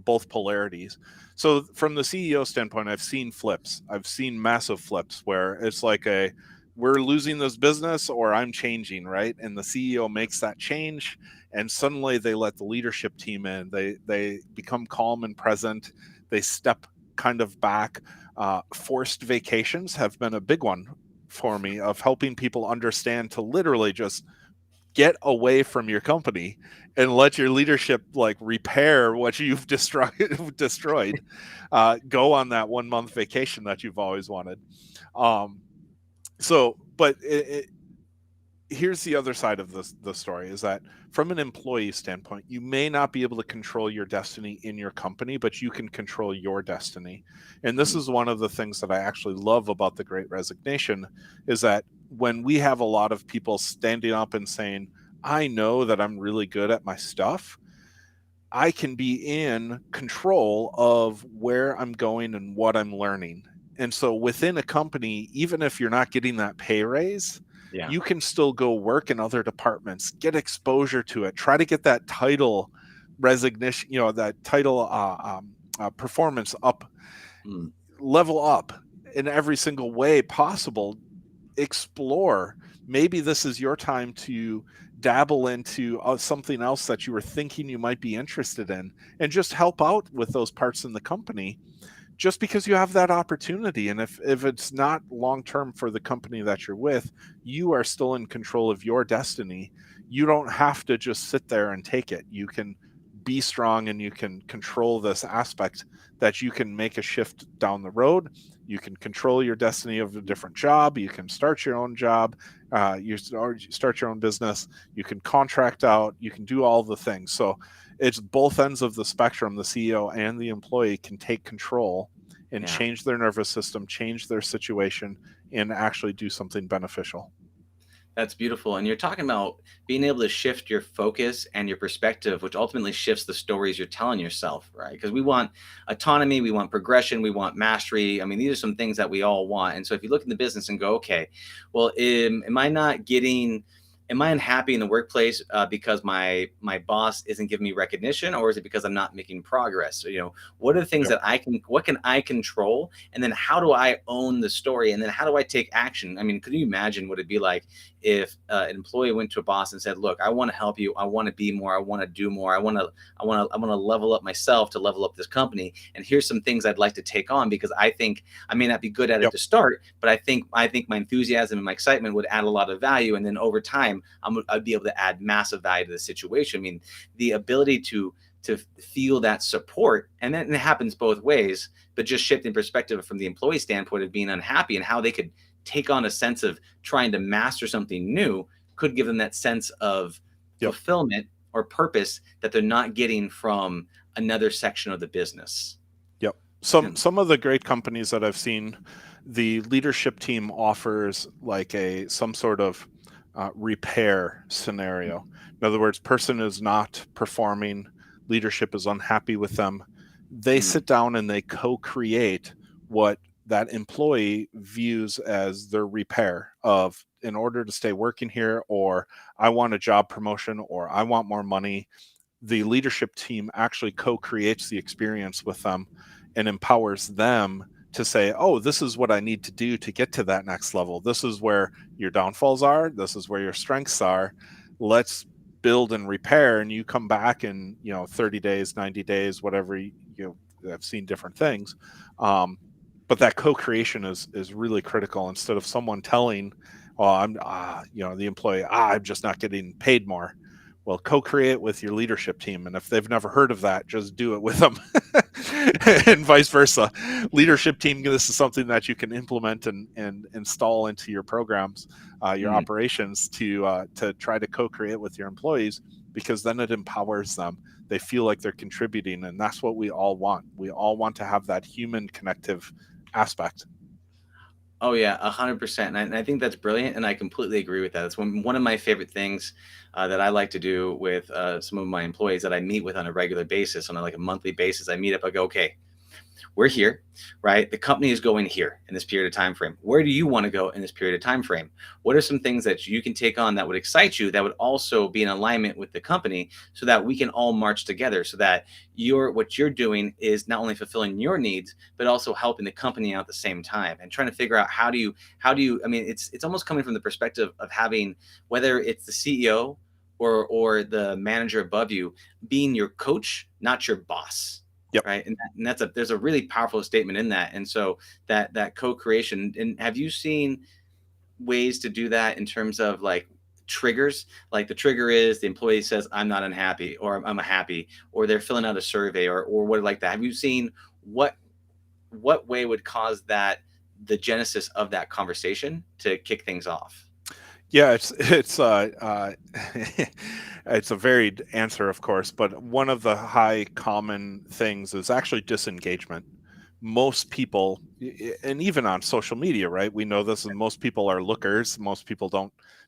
both polarities. So from the CEO standpoint, I've seen flips. I've seen massive flips where it's like we're losing this business or I'm changing, right? And the CEO makes that change, and suddenly they let the leadership team in. They become calm and present. They step kind of back. Forced vacations have been a big one for me, of helping people understand to literally just get away from your company and let your leadership like repair what you've destroyed. Go on that 1 month vacation that you've always wanted. But here's the other side of the story, is that from an employee standpoint, you may not be able to control your destiny in your company, but you can control your destiny. And this is one of the things that I actually love about the Great Resignation, is that when we have a lot of people standing up and saying, I know that I'm really good at my stuff, I can be in control of where I'm going and what I'm learning. And so within a company, even if you're not getting that pay raise, you can still go work in other departments, get exposure to it, try to get that title resignation, that title performance up, level up in every single way possible. Explore. Maybe this is your time to dabble into something else that you were thinking you might be interested in, and just help out with those parts in the company, just because you have that opportunity. And if it's not long-term for the company that you're with, you are still in control of your destiny. You don't have to just sit there and take it. You can be strong, and you can control this aspect, that you can make a shift down the road. You can control your destiny of a different job. You can start your own job. You start your own business. You can contract out. You can do all the things. So it's both ends of the spectrum. The CEO and the employee can take control and change their nervous system, change their situation, and actually do something beneficial. That's beautiful. And you're talking about being able to shift your focus and your perspective, which ultimately shifts the stories you're telling yourself, right? Because we want autonomy, we want progression, we want mastery. I mean, these are some things that we all want. And so if you look in the business and go, okay, well, am I not getting, am I unhappy in the workplace because my boss isn't giving me recognition, or is it because I'm not making progress? So, what are the things Yep. that what can I control? And then how do I own the story? And then how do I take action? I mean, could you imagine what it'd be like if an employee went to a boss and said, "Look, I want to help you. I want to be more. I want to do more. I want to level up myself to level up this company. And here's some things I'd like to take on because I think I may not be good at it Yep. to start, but I think my enthusiasm and my excitement would add a lot of value. And then over time, I'd be able to add massive value to the situation. I mean, the ability to feel that support, and then it happens both ways, but just shifting perspective from the employee standpoint of being unhappy and how they could take on a sense of trying to master something new could give them that sense of Yep. fulfillment or purpose that they're not getting from another section of the business. Yep. Some of the great companies that I've seen, the leadership team offers like some sort of repair scenario. In other words, person is not performing, leadership is unhappy with them. They sit down and they co-create what that employee views as their repair of, in order to stay working here, or I want a job promotion, or I want more money. The leadership team actually co-creates the experience with them and empowers them to say, oh, this is what I need to do to get to that next level. This is where your downfalls are. This is where your strengths are. Let's build and repair. And you come back in, 30 days, 90 days, whatever, I've seen different things. But that co-creation is really critical. Instead of someone telling, the employee, I'm just not getting paid more. Well, co-create with your leadership team. And if they've never heard of that, just do it with them. And vice versa. Leadership team, this is something that you can implement and install into your programs, your operations to try to co-create with your employees, because then it empowers them. They feel like they're contributing. And that's what we all want. We all want to have that human connective aspect. Oh yeah, 100%. And I think that's brilliant, and I completely agree with that. It's one of my favorite things that I like to do with some of my employees that I meet with on a regular basis, on a monthly basis. I meet up. I go, okay, we're here, right? The company is going here in this period of time frame. Where do you want to go in this period of time frame? What are some things that you can take on that would excite you, that would also be in alignment with the company, so that we can all march together, so that what you're doing is not only fulfilling your needs, but also helping the company out at the same time, and trying to figure out how do you, I mean, it's almost coming from the perspective of having, whether it's the CEO or the manager above you, being your coach, not your boss. Yep. Right. And there's a really powerful statement in that. And so that co-creation, and have you seen ways to do that in terms of triggers? Like the trigger is the employee says, I'm not unhappy, or I'm happy, or they're filling out a survey, or what like that. Have you seen what way would cause the genesis of that conversation to kick things off? Yeah, it's it's a varied answer, of course, but one of the high common things is actually disengagement. Most people, and even on social media, right? We know this, and most people are lookers. Most people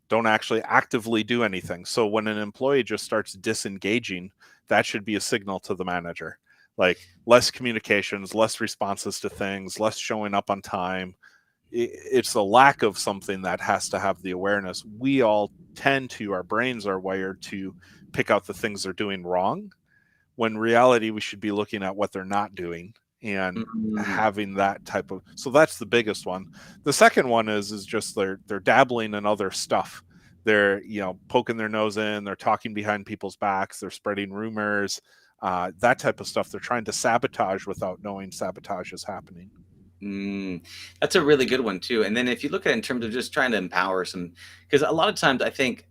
don't actually actively do anything. So when an employee just starts disengaging, that should be a signal to the manager. Like less communications, less responses to things, less showing up on time. It's a lack of something that has to have the awareness. We all our brains are wired to pick out the things they're doing wrong, when reality we should be looking at what they're not doing and having that type of. So that's the biggest one. The second one is just they're dabbling in other stuff. They're poking their nose in, they're talking behind people's backs, they're spreading rumors, that type of stuff. They're trying to sabotage without knowing sabotage is happening. That's a really good one too. And then if you look at it in terms of just trying to empower some, because a lot of times I think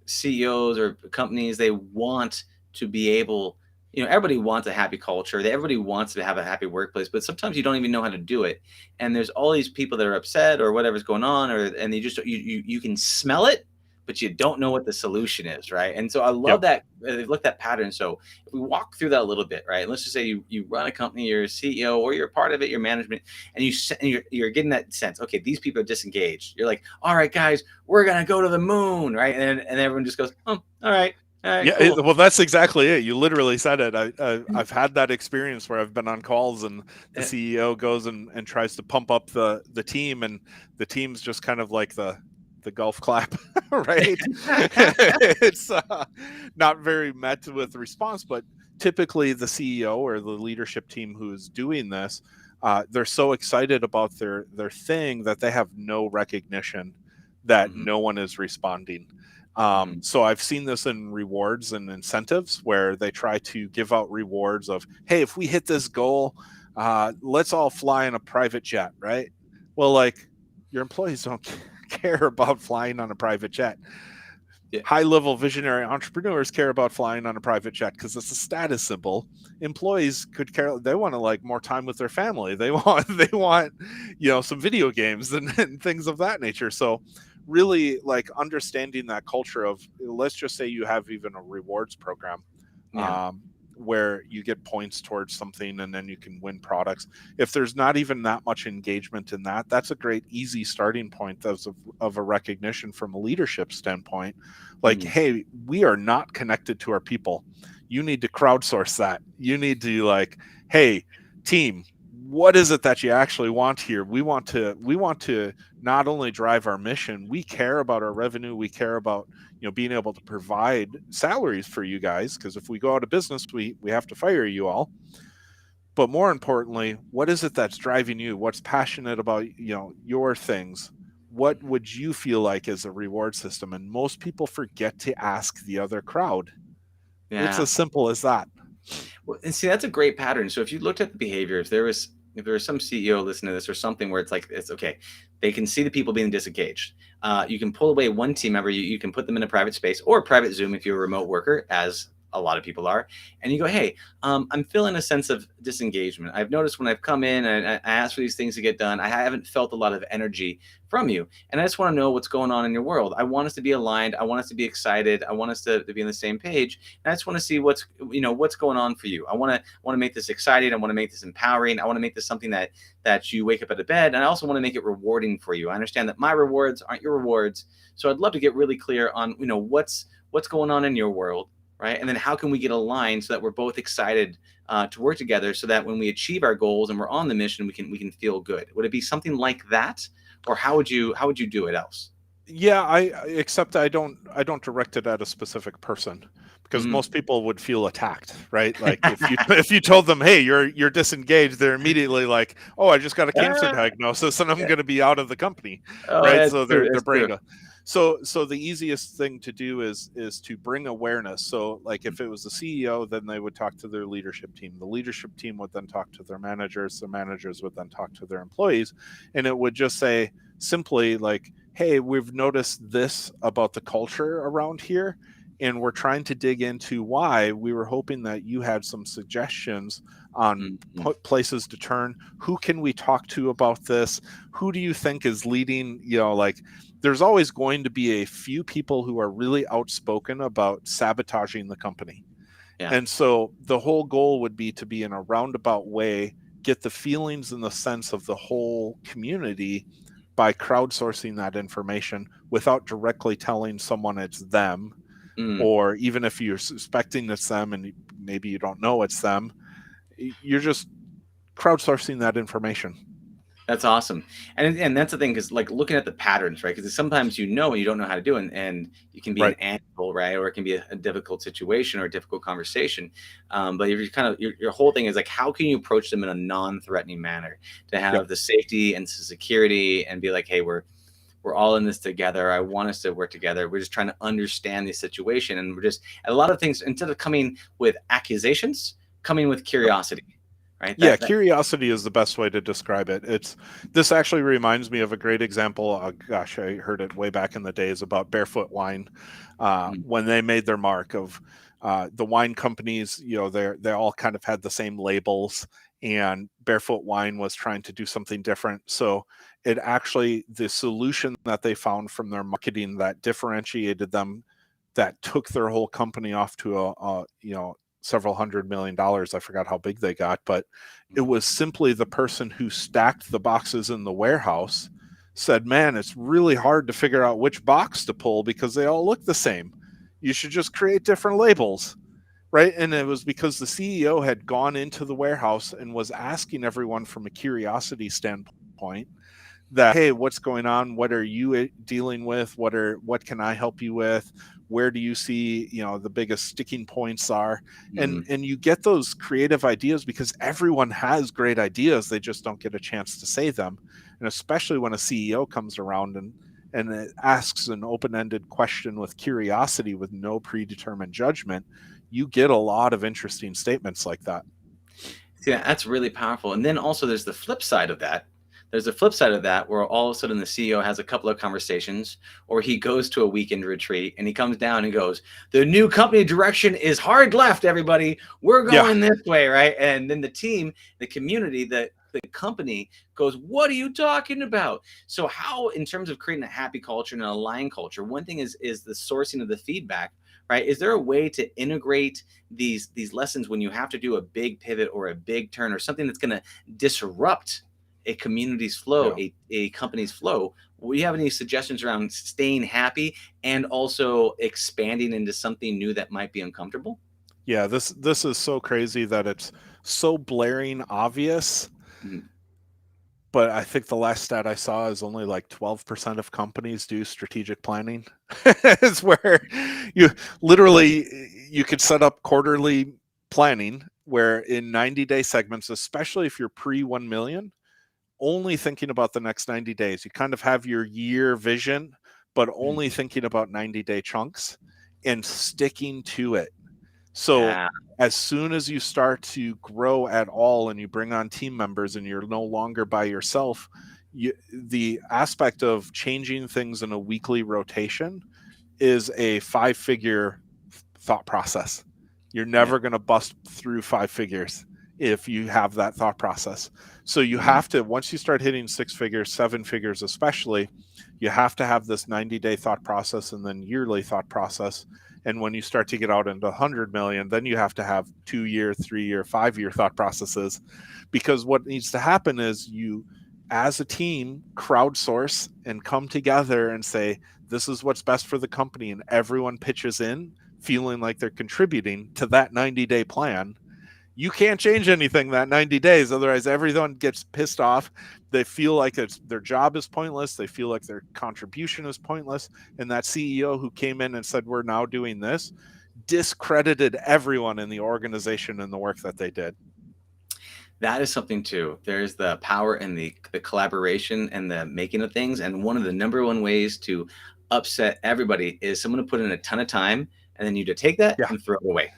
CEOs or companies, they want to be able, everybody wants a happy culture. Everybody wants to have a happy workplace, but sometimes you don't even know how to do it. And there's all these people that are upset or whatever's going on, and you can smell it, but you don't know what the solution is, right? And so I love Yep. that they've looked at that pattern. So if we walk through that a little bit, right? Let's just say you run a company, you're a CEO, or you're part of it, you're management, and you're getting that sense. Okay, these people are disengaged. You're like, all right, guys, we're gonna go to the moon, right? And everyone just goes, oh, all right, Yeah, cool. well, that's exactly it. You literally said it. I've had that experience where I've been on calls and the CEO goes and tries to pump up the team, and the team's just kind of like the golf clap, right? It's not very met with response, but typically the CEO or the leadership team who is doing this, they're so excited about their thing that they have no recognition that Mhm. no one is responding. Mhm. So I've seen this in rewards and incentives where they try to give out rewards of, hey, if we hit this goal, let's all fly in a private jet, right? Well, like, your employees don't care about flying on a private jet. Yeah. High level visionary entrepreneurs care about flying on a private jet because it's a status symbol. Employees could care, they want to like more time with their family. They want some video games and things of that nature. So really like understanding that culture of, let's just say you have even a rewards program, Yeah. where you get points towards something and then you can win products. If there's not even that much engagement in that, that's a great easy starting point of a recognition from a leadership standpoint. Like, Mhm. hey, we are not connected to our people. You need to crowdsource that. You need to like, hey, team, what is it that you actually want here? We want to not only drive our mission, we care about our revenue, we care about being able to provide salaries for you guys, because if we go out of business, we have to fire you all. But more importantly, what is it that's driving you? What's passionate about your things? What would you feel like is a reward system? And most people forget to ask the other crowd. It's Yeah. as simple as that. Well, and see, that's a great pattern. So if you looked at the behavior, if there was some CEO listening to this or something where it's like, it's okay, they can see the people being disengaged. You can pull away one team member, you can put them in a private space or a private Zoom if you're a remote worker, as a lot of people are, and you go, hey, I'm feeling a sense of disengagement. I've noticed when I've come in and I ask for these things to get done, I haven't felt a lot of energy from you, and I just want to know what's going on in your world. I want us to be aligned. I want us to be excited. I want us to be on the same page. And I just want to see what's going on for you. I want to make this exciting. I want to make this empowering. I want to make this something that you wake up out of bed, and I also want to make it rewarding for you. I understand that my rewards aren't your rewards, so I'd love to get really clear on what's going on in your world, right? And then how can we get aligned so that we're both excited to work together, so that when we achieve our goals and we're on the mission, we can feel good. Would it be something like that, or how would you do it else? Yeah, except I don't direct it at a specific person, because Mm. most people would feel attacked, right? Like if you told them, hey, you're disengaged, they're immediately like, oh, I just got a cancer Ah, diagnosis and I'm going to be out of the company, oh, right? that's So true. their That's true. brain. So the easiest thing to do is to bring awareness. So like if it was the CEO, then they would talk to their leadership team. The leadership team would then talk to their managers. The managers would then talk to their employees, and it would just say simply like, hey, we've noticed this about the culture around here, and we're trying to dig into why. We were hoping that you had some suggestions on Mhm. places to turn. Who can we talk to about this? Who do you think is leading? Like, there's always going to be a few people who are really outspoken about sabotaging the company. Yeah. And so the whole goal would be to be in a roundabout way, get the feelings and the sense of the whole community by crowdsourcing that information without directly telling someone it's them, Mm. or even if you're suspecting it's them and maybe you don't know it's them, you're just crowdsourcing that information. That's awesome. And that's the thing, because like looking at the patterns, right? Because sometimes and you don't know how to do it, and you can be an Right. anvil, right? Or it can be a difficult situation or a difficult conversation. But if you're kind of your whole thing is like, how can you approach them in a non-threatening manner to Yep. have the safety and security and be like, hey, we're all in this together. I want us to work together. We're just trying to understand the situation, and a lot of things, instead of coming with accusations, coming with curiosity, right? Yeah, curiosity is the best way to describe it. This actually reminds me of a great example. Gosh, I heard it way back in the days about Barefoot Wine, Mm. when they made their mark of the wine companies. They all kind of had the same labels, and Barefoot Wine was trying to do something different. So it actually, the solution that they found from their marketing that differentiated them, that took their whole company off to a several $100 million. I forgot how big they got, but it was simply the person who stacked the boxes in the warehouse said, man, it's really hard to figure out which box to pull because they all look the same. You should just create different labels, right? And it was because the CEO had gone into the warehouse and was asking everyone from a curiosity standpoint that, hey, what's going on? What are you dealing with? What can I help you with? Where do you see, the biggest sticking points are? And you get those creative ideas because everyone has great ideas. They just don't get a chance to say them. And especially when a CEO comes around and it asks an open-ended question with curiosity, with no predetermined judgment, you get a lot of interesting statements like that. Yeah, that's really powerful. And then also there's the flip side of that. There's a flip side of that where all of a sudden the CEO has a couple of conversations, or he goes to a weekend retreat and he comes down and goes, the new company direction is hard left, everybody. We're going this way, right? And then the team, the community, the company goes, what are you talking about? So how, in terms of creating a happy culture and an aligned culture, one thing is the sourcing of the feedback, right? Is there a way to integrate these lessons when you have to do a big pivot or a big turn or something that's going to disrupt a community's flow, a company's flow? Do you have any suggestions around staying happy and also expanding into something new that might be uncomfortable? Yeah, this is so crazy that it's so blaring obvious. But I think the last stat I saw is only like 12% of companies do strategic planning. It's where you could set up quarterly planning where in 90-day segments, especially if you're pre 1 million, only thinking about the next 90 days. You kind of have your year vision, but only thinking about 90-day chunks and sticking to it. So as soon as you start to grow at all and you bring on team members and you're no longer by yourself, the aspect of changing things in a weekly rotation is a 5-figure thought process. You're never going to bust through 5 figures if you have that thought process. So you have to, once you start hitting 6 figures, 7 figures especially, you have to have this 90-day thought process and then yearly thought process. And when you start to get out into 100 million, then you have to have 2-year, 3-year, 5-year thought processes. Because what needs to happen is you, as a team, crowdsource and come together and say, this is what's best for the company. And everyone pitches in feeling like they're contributing to that 90-day plan. You can't change anything that 90 days. Otherwise, everyone gets pissed off. They feel like their job is pointless. They feel like their contribution is pointless. And that CEO who came in and said, we're now doing this, discredited everyone in the organization and the work that they did. That is something too. There's the power in the collaboration and the making of things. And one of the number one ways to upset everybody is someone to put in a ton of time and then you to take that and throw it away.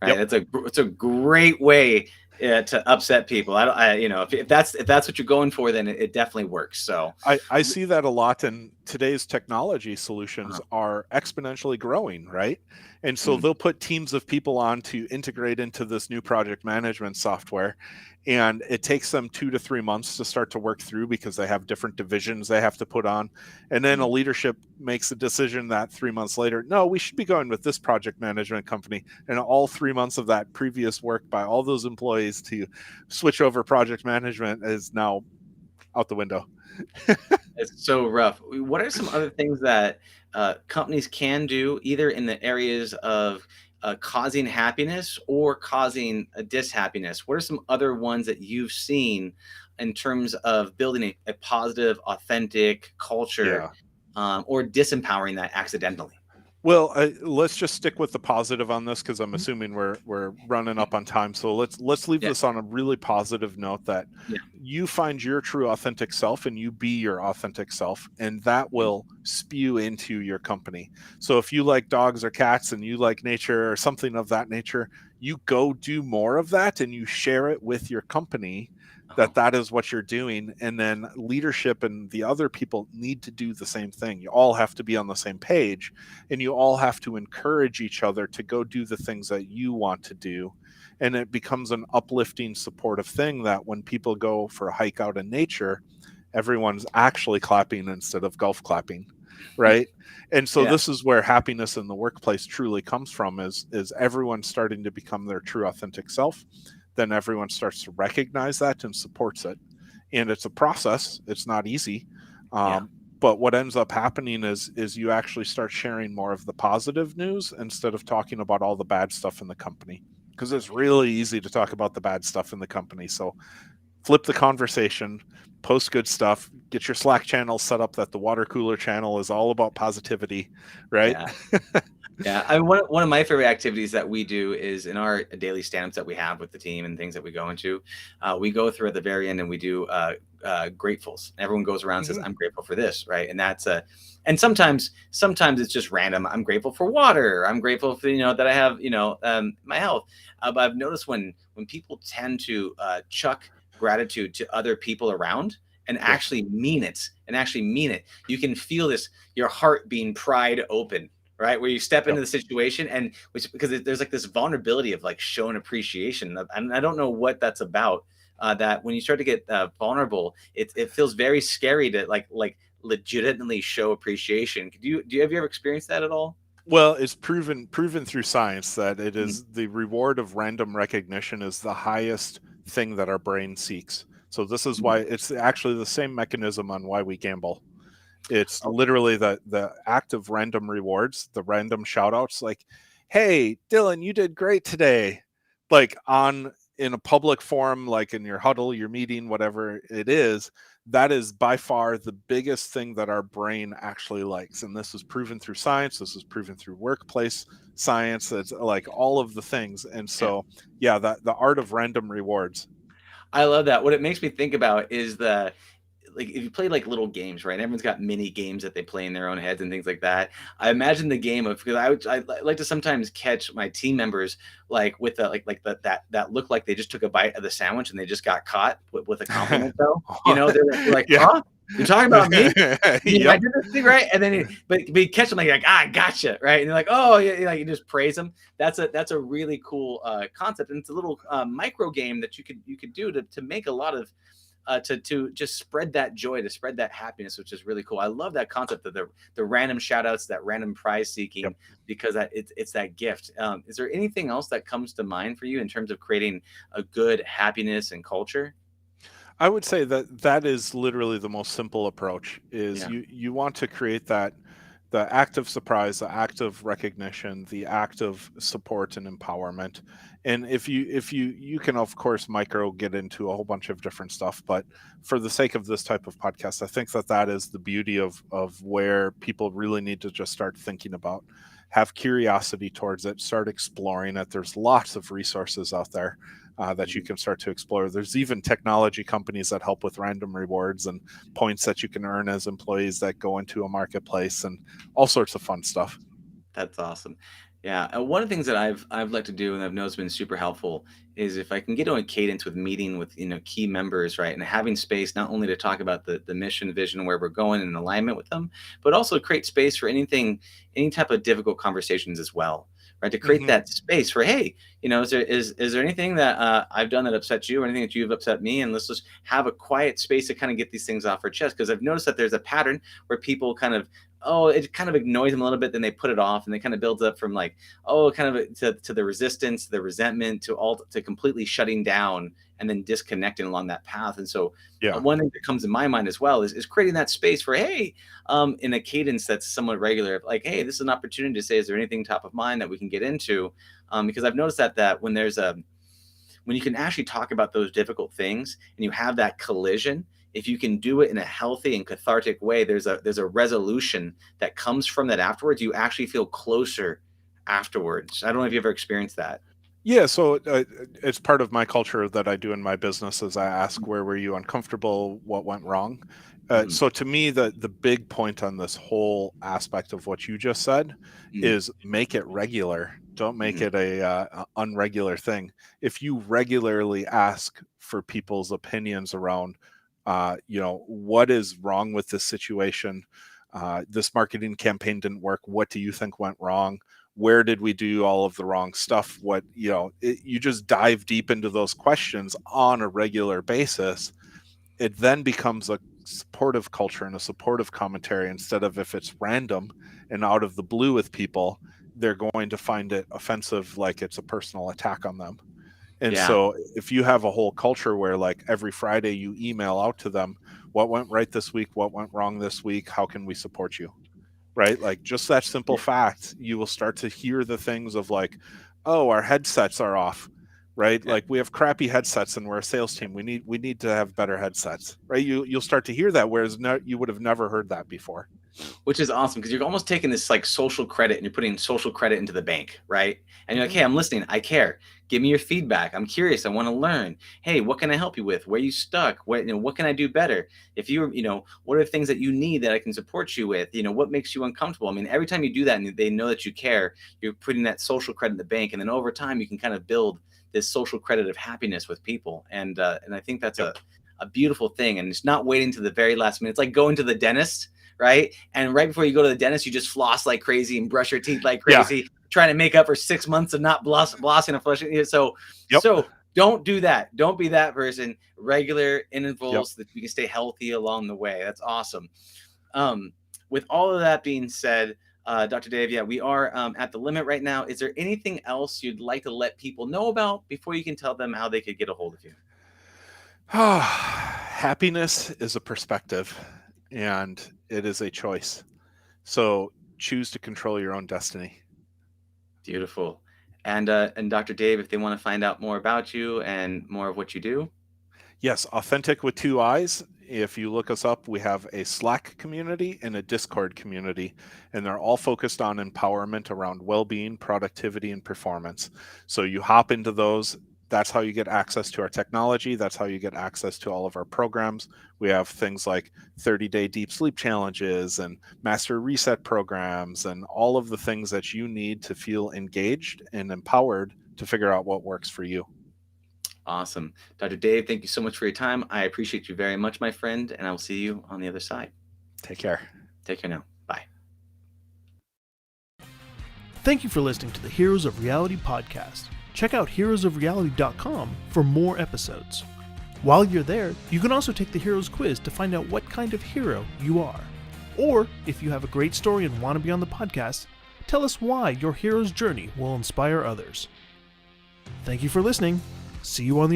Right. It's a great way to upset people. If that's what you're going for, then it definitely works. So I see that a lot, and today's technology solutions are exponentially growing, right? And so they'll put teams of people on to integrate into this new project management software. And it takes them 2 to 3 months to start to work through because they have different divisions they have to put on. And then a leadership makes a decision that 3 months later, no, we should be going with this project management company. And all 3 months of that previous work by all those employees to switch over project management is now out the window. It's so rough. What are some other things that companies can do, either in the areas of causing happiness or causing a dishappiness? What are some other ones that you've seen in terms of building a positive, authentic culture, or disempowering that accidentally? Well, let's just stick with the positive on this because I'm assuming we're running up on time. So let's leave this on a really positive note that you find your true authentic self and you be your authentic self, and that will spew into your company. So if you like dogs or cats and you like nature or something of that nature, you go do more of that and you share it with your company. Oh, that is what you're doing, and then leadership and the other people need to do the same thing. You all have to be on the same page, and you all have to encourage each other to go do the things that you want to do, and it becomes an uplifting, supportive thing that when people go for a hike out in nature, everyone's actually clapping instead of golf clapping, right? And so yeah, this is where happiness in the workplace truly comes from, is everyone starting to become their true authentic self. Then everyone starts to recognize that and supports it. And it's a process. It's not easy. yeah, But what ends up happening is you actually start sharing more of the positive news instead of talking about all the bad stuff in the company, because it's really easy to talk about the bad stuff in the company. So flip the conversation, post good stuff, get your Slack channel set up that the water cooler channel is all about positivity, right? yeah. Yeah, one of my favorite activities that we do is in our daily stand-ups that we have with the team and things that we go into. We go through at the very end and we do gratefuls. Everyone goes around and says, Mm-hmm. "I'm grateful for this," right? And that's and sometimes it's just random. I'm grateful for water. I'm grateful for that I have my health. But I've noticed when people tend to chuck gratitude to other people around and Yeah. actually mean it, you can feel this your heart being pried open, right? Where you step Yep. into the situation and which because there's like this vulnerability of like showing appreciation. And I don't know what that's about. That when you start to get vulnerable, it feels very scary to like legitimately show appreciation. Have you ever experienced that at all? Well, it's proven through science that it Mhm. is the reward of random recognition is the highest thing that our brain seeks. So this is why it's actually the same mechanism on why we gamble. It's Oh, literally the act of random rewards, the random shout outs like, "Hey, Dylan, you did great today." Like on in a public forum, like in your huddle, your meeting, whatever it is, that is by far the biggest thing that our brain actually likes. And this is proven through science, this is proven through workplace science, it's like all of the things. And yeah. so yeah, that the art of random rewards. I love that. What it makes me think about is the like if you play like little games, right? Everyone's got mini games that they play in their own heads and things like that. I imagine the game of because I like to sometimes catch my team members like with the like that look like they just took a bite of the sandwich and they just got caught with a compliment though. They're like, Yeah. huh? You're talking about me? I Yep. did this thing right, and then but you catch them like I gotcha, right? And they're like, oh yeah, like you just praise them. That's a really cool concept, and it's a little micro game that you could do to make a lot of to just spread that joy, to spread that happiness, which is really cool. I love that concept of the random shout outs, that random prize Yep. seeking, because it's that gift. Is there anything else that comes to mind for you in terms of creating a good happiness and culture? I would say that that is literally the most simple approach is Yeah. you want to create that the act of surprise, the act of recognition, the act of support and empowerment. And if you can of course micro get into a whole bunch of different stuff, but for the sake of this type of podcast, I think that that is the beauty of where people really need to just start thinking about, have curiosity towards it, start exploring it. There's lots of resources out there that you Mhm. can start to explore. There's even technology companies that help with random rewards and points that you can earn as employees that go into a marketplace and all sorts of fun stuff. That's awesome. Yeah, and one of the things that I've liked to do and I've noticed been super helpful is if I can get on a cadence with meeting with key members, right, and having space not only to talk about the mission, vision, where we're going in alignment with them, but also create space for any type of difficult conversations as well, right? To create Hmm. that space for hey, is there anything that I've done that upsets you or anything that you've upset me, and let's just have a quiet space to kind of get these things off our chest because I've noticed that there's a pattern where people kind of it kind of annoys them a little bit, then they put it off, and they kind of builds up from like, kind of to the resistance, the resentment, to completely shutting down and then disconnecting along that path. And so, Yeah. one thing that comes in my mind as well is creating that space for hey, in a cadence that's somewhat regular, like hey, this is an opportunity to say, is there anything top of mind that we can get into? Because I've noticed that when you can actually talk about those difficult things and you have that collision, if you can do it in a healthy and cathartic way, there's a resolution that comes from that afterwards. You actually feel closer afterwards. I don't know if you ever experienced that. Yeah, so it's part of my culture that I do in my business is I ask where were you uncomfortable, what went wrong, So to me, the big point on this whole aspect of what you just said is make it regular. Don't make it a unregular thing. If you regularly ask for people's opinions around, what is wrong with this situation? This marketing campaign didn't work. What do you think went wrong? Where did we do all of the wrong stuff? You just dive deep into those questions on a regular basis. It then becomes a supportive culture and a supportive commentary, instead of, if it's random and out of the blue with people, they're going to find it offensive, like it's a personal attack on them. And so if you have a whole culture where, like, every Friday you email out to them, what went right this week, what went wrong this week, how can we support you, right? Like, just that simple fact, you will start to hear the things of, like, oh, our headsets are off, right? Like, we have crappy headsets and we're a sales team. We need to have better headsets, right? You'll start to hear that, whereas you would have never heard that before. Which is awesome, because you're almost taking this like social credit and you're putting social credit into the bank, right? And you're like, hey, I'm listening. I care. Give me your feedback. I'm curious. I want to learn. Hey, what can I help you with? Where are you stuck? What can I do better? If what are the things that you need that I can support you with? What makes you uncomfortable? I mean, every time you do that and they know that you care, you're putting that social credit in the bank. And then over time, you can kind of build this social credit of happiness with people. And I think that's a beautiful thing. And it's not waiting to the very last minute. It's like going to the dentist, right? And right before you go to the dentist, you just floss like crazy and brush your teeth like crazy, trying to make up for 6 months of not flossing and flushing. So don't do that. Don't be that person. Regular intervals that you can stay healthy along the way. That's awesome. With all of that being said, Dr. Dave, we are at the limit right now. Is there anything else you'd like to let people know about before you can tell them how they could get a hold of you? Happiness is a perspective, and it is a choice. So choose to control your own destiny. Beautiful. And Dr. Dave, if they want to find out more about you and more of what you do. Yes, Authentic with 2 Eyes. If you look us up, we have a Slack community and a Discord community, and they're all focused on empowerment around well-being, productivity, and performance. So you hop into those. That's how you get access to our technology. That's how you get access to all of our programs. We have things like 30-day deep sleep challenges and master reset programs and all of the things that you need to feel engaged and empowered to figure out what works for you. Awesome. Dr. Dave, thank you so much for your time. I appreciate you very much, my friend, and I will see you on the other side. Take care. Take care now. Bye. Thank you for listening to the Heroes of Reality podcast. Check out heroesofreality.com for more episodes. While you're there, you can also take the Heroes quiz to find out what kind of hero you are. Or, if you have a great story and want to be on the podcast, tell us why your hero's journey will inspire others. Thank you for listening. See you on the